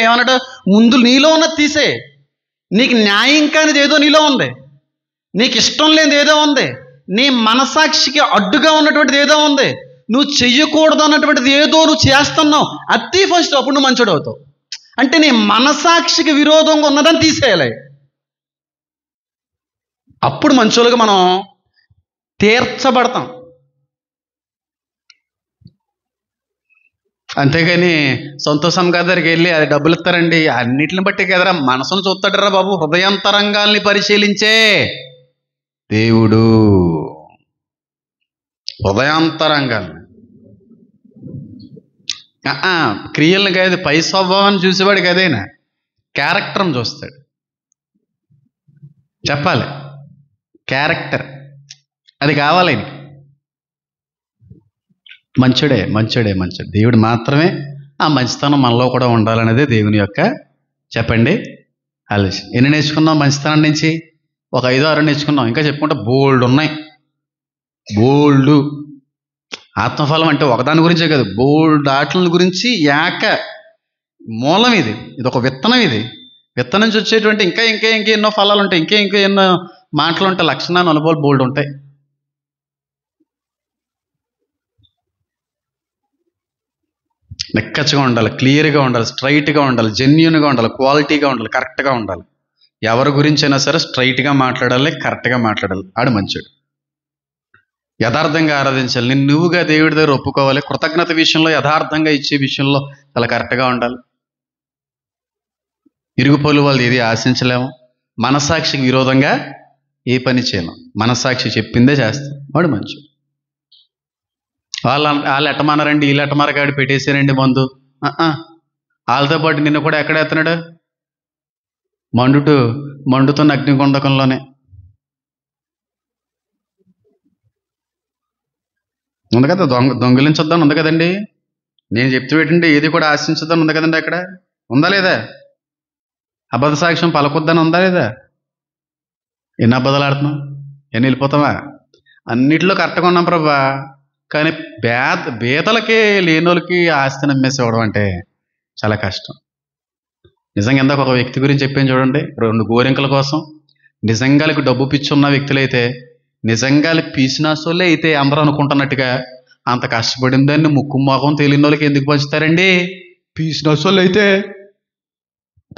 ఏమన్నట్టు, ముందు నీలో ఉన్నది తీసే. నీకు న్యాయం కానిది ఏదో నీలో ఉంది, నీకు ఇష్టం లేనిది ఏదో ఉంది, నీ మనసాక్షికి అడ్డుగా ఉన్నటువంటిది ఏదో ఉంది, నువ్వు చెయ్యకూడదు అన్నటువంటిది ఏదో నువ్వు చేస్తున్నావు, అది ఫస్ట్, అప్పుడు నువ్వు మంచోడు అవుతావు. అంటే నీ మనసాక్షికి విరోధంగా ఉన్నదని తీసేయాలి, అప్పుడు మంచోళ్ళుగా మనం తీర్చబడతాం. అంతేగాని సంతోషం దగ్గరికి వెళ్ళి అది డబ్బులు ఇస్తారండి, అన్నిటిని బట్టి కదరా, మనసును చూస్తాడరా బాబు. హృదయాంతరంగాల్ని పరిశీలించే దేవుడు, హృదయాంతరంగాల్ని, క్రియలను కాదు, పై స్వభావాన్ని చూసేవాడు కదేనా, క్యారెక్టర్ని చూస్తాడు. చెప్పాలి, క్యారెక్టర్ అది కావాలి. మంచుడే మంచుడే మంచుడు దేవుడు మాత్రమే ఆ మంచితనం మనలో కూడా ఉండాలనేదే దేవుని యొక్క, చెప్పండి, ఆలోచన. ఎన్ని నేర్చుకున్నాం మంచితనం నుంచి? ఒక 5-6 నేర్చుకున్నాం, ఇంకా చెప్పుకుంటే బోల్డ్ ఉన్నాయి. బోల్డ్ ఆత్మఫలం అంటే ఒకదాని గురించే కాదు, బోల్డ్ ఆటల గురించి ఏక మూలం ఇది ఒక విత్తనం. ఇది విత్తనం నుంచి వచ్చేటువంటి ఇంకా ఇంకా ఇంకా ఎన్నో ఫలాలు ఉంటాయి, ఇంకా ఇంకా ఎన్నో మాటలు ఉంటాయి, లక్షణాలు, అనుభవాలు బోల్డ్ ఉంటాయి. నిక్కచ్చిగా ఉండాలి, క్లియర్గా ఉండాలి, స్ట్రైట్గా ఉండాలి, జెన్యూన్గా ఉండాలి, క్వాలిటీగా ఉండాలి, కరెక్ట్గా ఉండాలి. ఎవరి గురించి అయినా సరే స్ట్రైట్గా మాట్లాడాలి, కరెక్ట్గా మాట్లాడాలి. ఆడు మంచోడు. యథార్థంగా ఆరాధించాలి, నిన్ను నువ్వుగా దేవుడి దగ్గర ఒప్పుకోవాలి. కృతజ్ఞత విషయంలో, యథార్థంగా ఇచ్చే విషయంలో చాలా కరెక్ట్గా ఉండాలి. ఇరుగుపోలు వాళ్ళు ఏది ఆశించలేము. మనసాక్షికి విరోధంగా ఏ పని చేయలేం. మనసాక్షి చెప్పిందే చేస్తాం. వాడు మంచోడు. వాళ్ళు ఎట్టమన్నారండి, వీళ్ళు ఎట్టమరగాడి పెట్టేశారండి మందు. వాళ్ళతో పాటు నిన్ను కూడా ఎక్కడ ఎత్తనాడు? మండుతున్న అగ్నిగుండకంలోనే. ఉంది కదా, దొంగిలించొద్దని ఉంది కదండి. నేను చెప్తూ పెట్టండి, ఏది కూడా ఆశించొద్దని ఉంది కదండి. అక్కడ ఉందా లేదా? అబద్ధ సాక్ష్యం పలకొద్దని ఉందా లేదా? ఎన్ని అబద్ధాలు ఆడుతున్నాం, ఎన్ని వెళ్ళిపోతావా? అన్నిటిలో కరెక్ట్గా ఉన్నాం ప్రభా. కానీ బేతలకి లేనోళ్ళకి ఆస్తి నమ్మేసి ఇవ్వడం అంటే చాలా కష్టం. నిజంగా ఇందాక ఒక వ్యక్తి గురించి చెప్పాను చూడండి, 2 గోరింకల కోసం నిజంగాలకు డబ్బు పిచ్చి ఉన్న వ్యక్తులైతే, నిజంగా పీసినాసోళ్ళే అయితే అందరూ అనుకుంటున్నట్టుగా అంత కష్టపడిన దాన్ని ముక్కు మొఖం తెలియని వాళ్ళకి ఎందుకు పంచుతారండి? పీసినాసోళ్ళు అయితే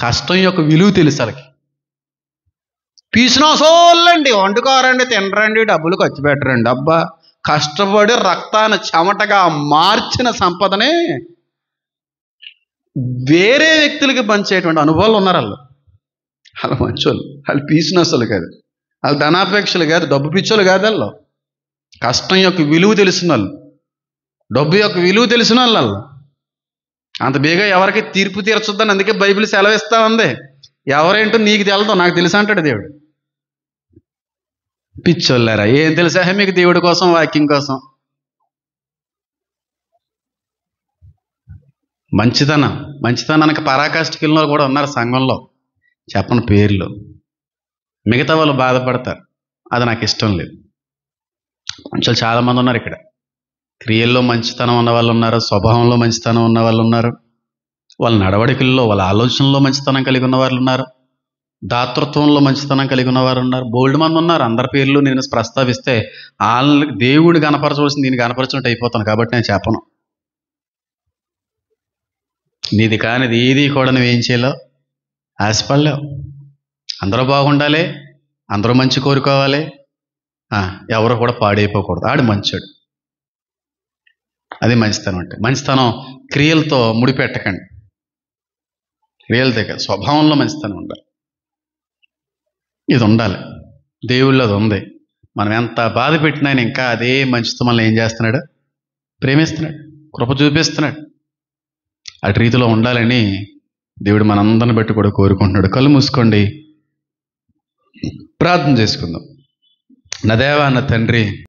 కష్టం యొక్క విలువ తెలుసు వాళ్ళకి. పీసినాసోళ్ళండి, వండుకోరండి, తినరండి, డబ్బులు ఖర్చు పెట్టరండి. అబ్బా, కష్టపడి రక్తాన్ని చెమటగా మార్చిన సంపదనే వేరే వ్యక్తులకి పంచేటువంటి అనుభవాలు ఉన్నారు వాళ్ళు. వాళ్ళు మంచోళ్ళు, వాళ్ళు పీసినోళ్ళు కాదు, వాళ్ళు ధనాపేక్షలు కాదు, డబ్బు పిచ్చోళ్ళు కాదు. వాళ్ళు కష్టం యొక్క విలువ తెలిసిన వాళ్ళు, డబ్బు యొక్క విలువ తెలిసిన వాళ్ళు. అంత బేగా ఎవరికి తీర్పు తీర్చొద్దని అందుకే బైబిల్ సెలవిస్తా ఉంది. ఎవరేంటో నీకు తెలదు, నాకు తెలుసు అంటాడు దేవుడు. పిచ్చోళ్ళారా, ఏం తెలుసా మీకు దేవుడి కోసం, వాక్యం కోసం? మంచితనానికి పరాకాష్ఠకి వెళ్ళిన వాళ్ళు కూడా ఉన్నారు సంఘంలో, చెప్పని పేర్లు. మిగతా వాళ్ళు బాధపడతారు, అది నాకు ఇష్టం లేదు. మనుషులు చాలామంది ఉన్నారు ఇక్కడ. క్రియల్లో మంచితనం ఉన్న వాళ్ళు ఉన్నారు, స్వభావంలో మంచితనం ఉన్న వాళ్ళు ఉన్నారు, వాళ్ళ నడవడికల్లో, వాళ్ళ ఆలోచనలో మంచితనం కలిగి ఉన్న వాళ్ళు ఉన్నారు, దాతృత్వంలో మంచితనం కలిగి ఉన్నవారు ఉన్నారు. బోల్డ్ మంది ఉన్నారు. అందరి పేర్లు నేను ప్రస్తావిస్తే వాళ్ళకి దేవుడు కనపరచవలసింది నేను కనపరచినట్టు అయిపోతాను. కాబట్టి నేను చెప్పను. నీది కానిది ఏది కూడా నువ్వేం చేయలేవు, ఆశపడలేవు. అందరూ బాగుండాలి, అందరూ మంచి కోరుకోవాలి, ఎవరు కూడా పాడైపోకూడదు. ఆడు మంచోడు. అది మంచితనం అంటే. మంచితనం క్రియలతో ముడిపెట్టకండి, క్రియలతో కాదు, స్వభావంలో మంచితనం ఉండాలి. ఇది ఉండాలి. దేవుళ్ళు అది ఉంది. మనం ఎంత బాధ పెట్టినా ఇంకా అదే మంచితో మనల్ని ఏం చేస్తున్నాడు? ప్రేమిస్తున్నాడు, కృప చూపిస్తున్నాడు. అటు రీతిలో ఉండాలని దేవుడు మనందరిని బట్టి కూడా కోరుకుంటున్నాడు. కళ్ళు మూసుకోండి, ప్రార్థన చేసుకుందాం. నా దేవా, నా తండ్రి,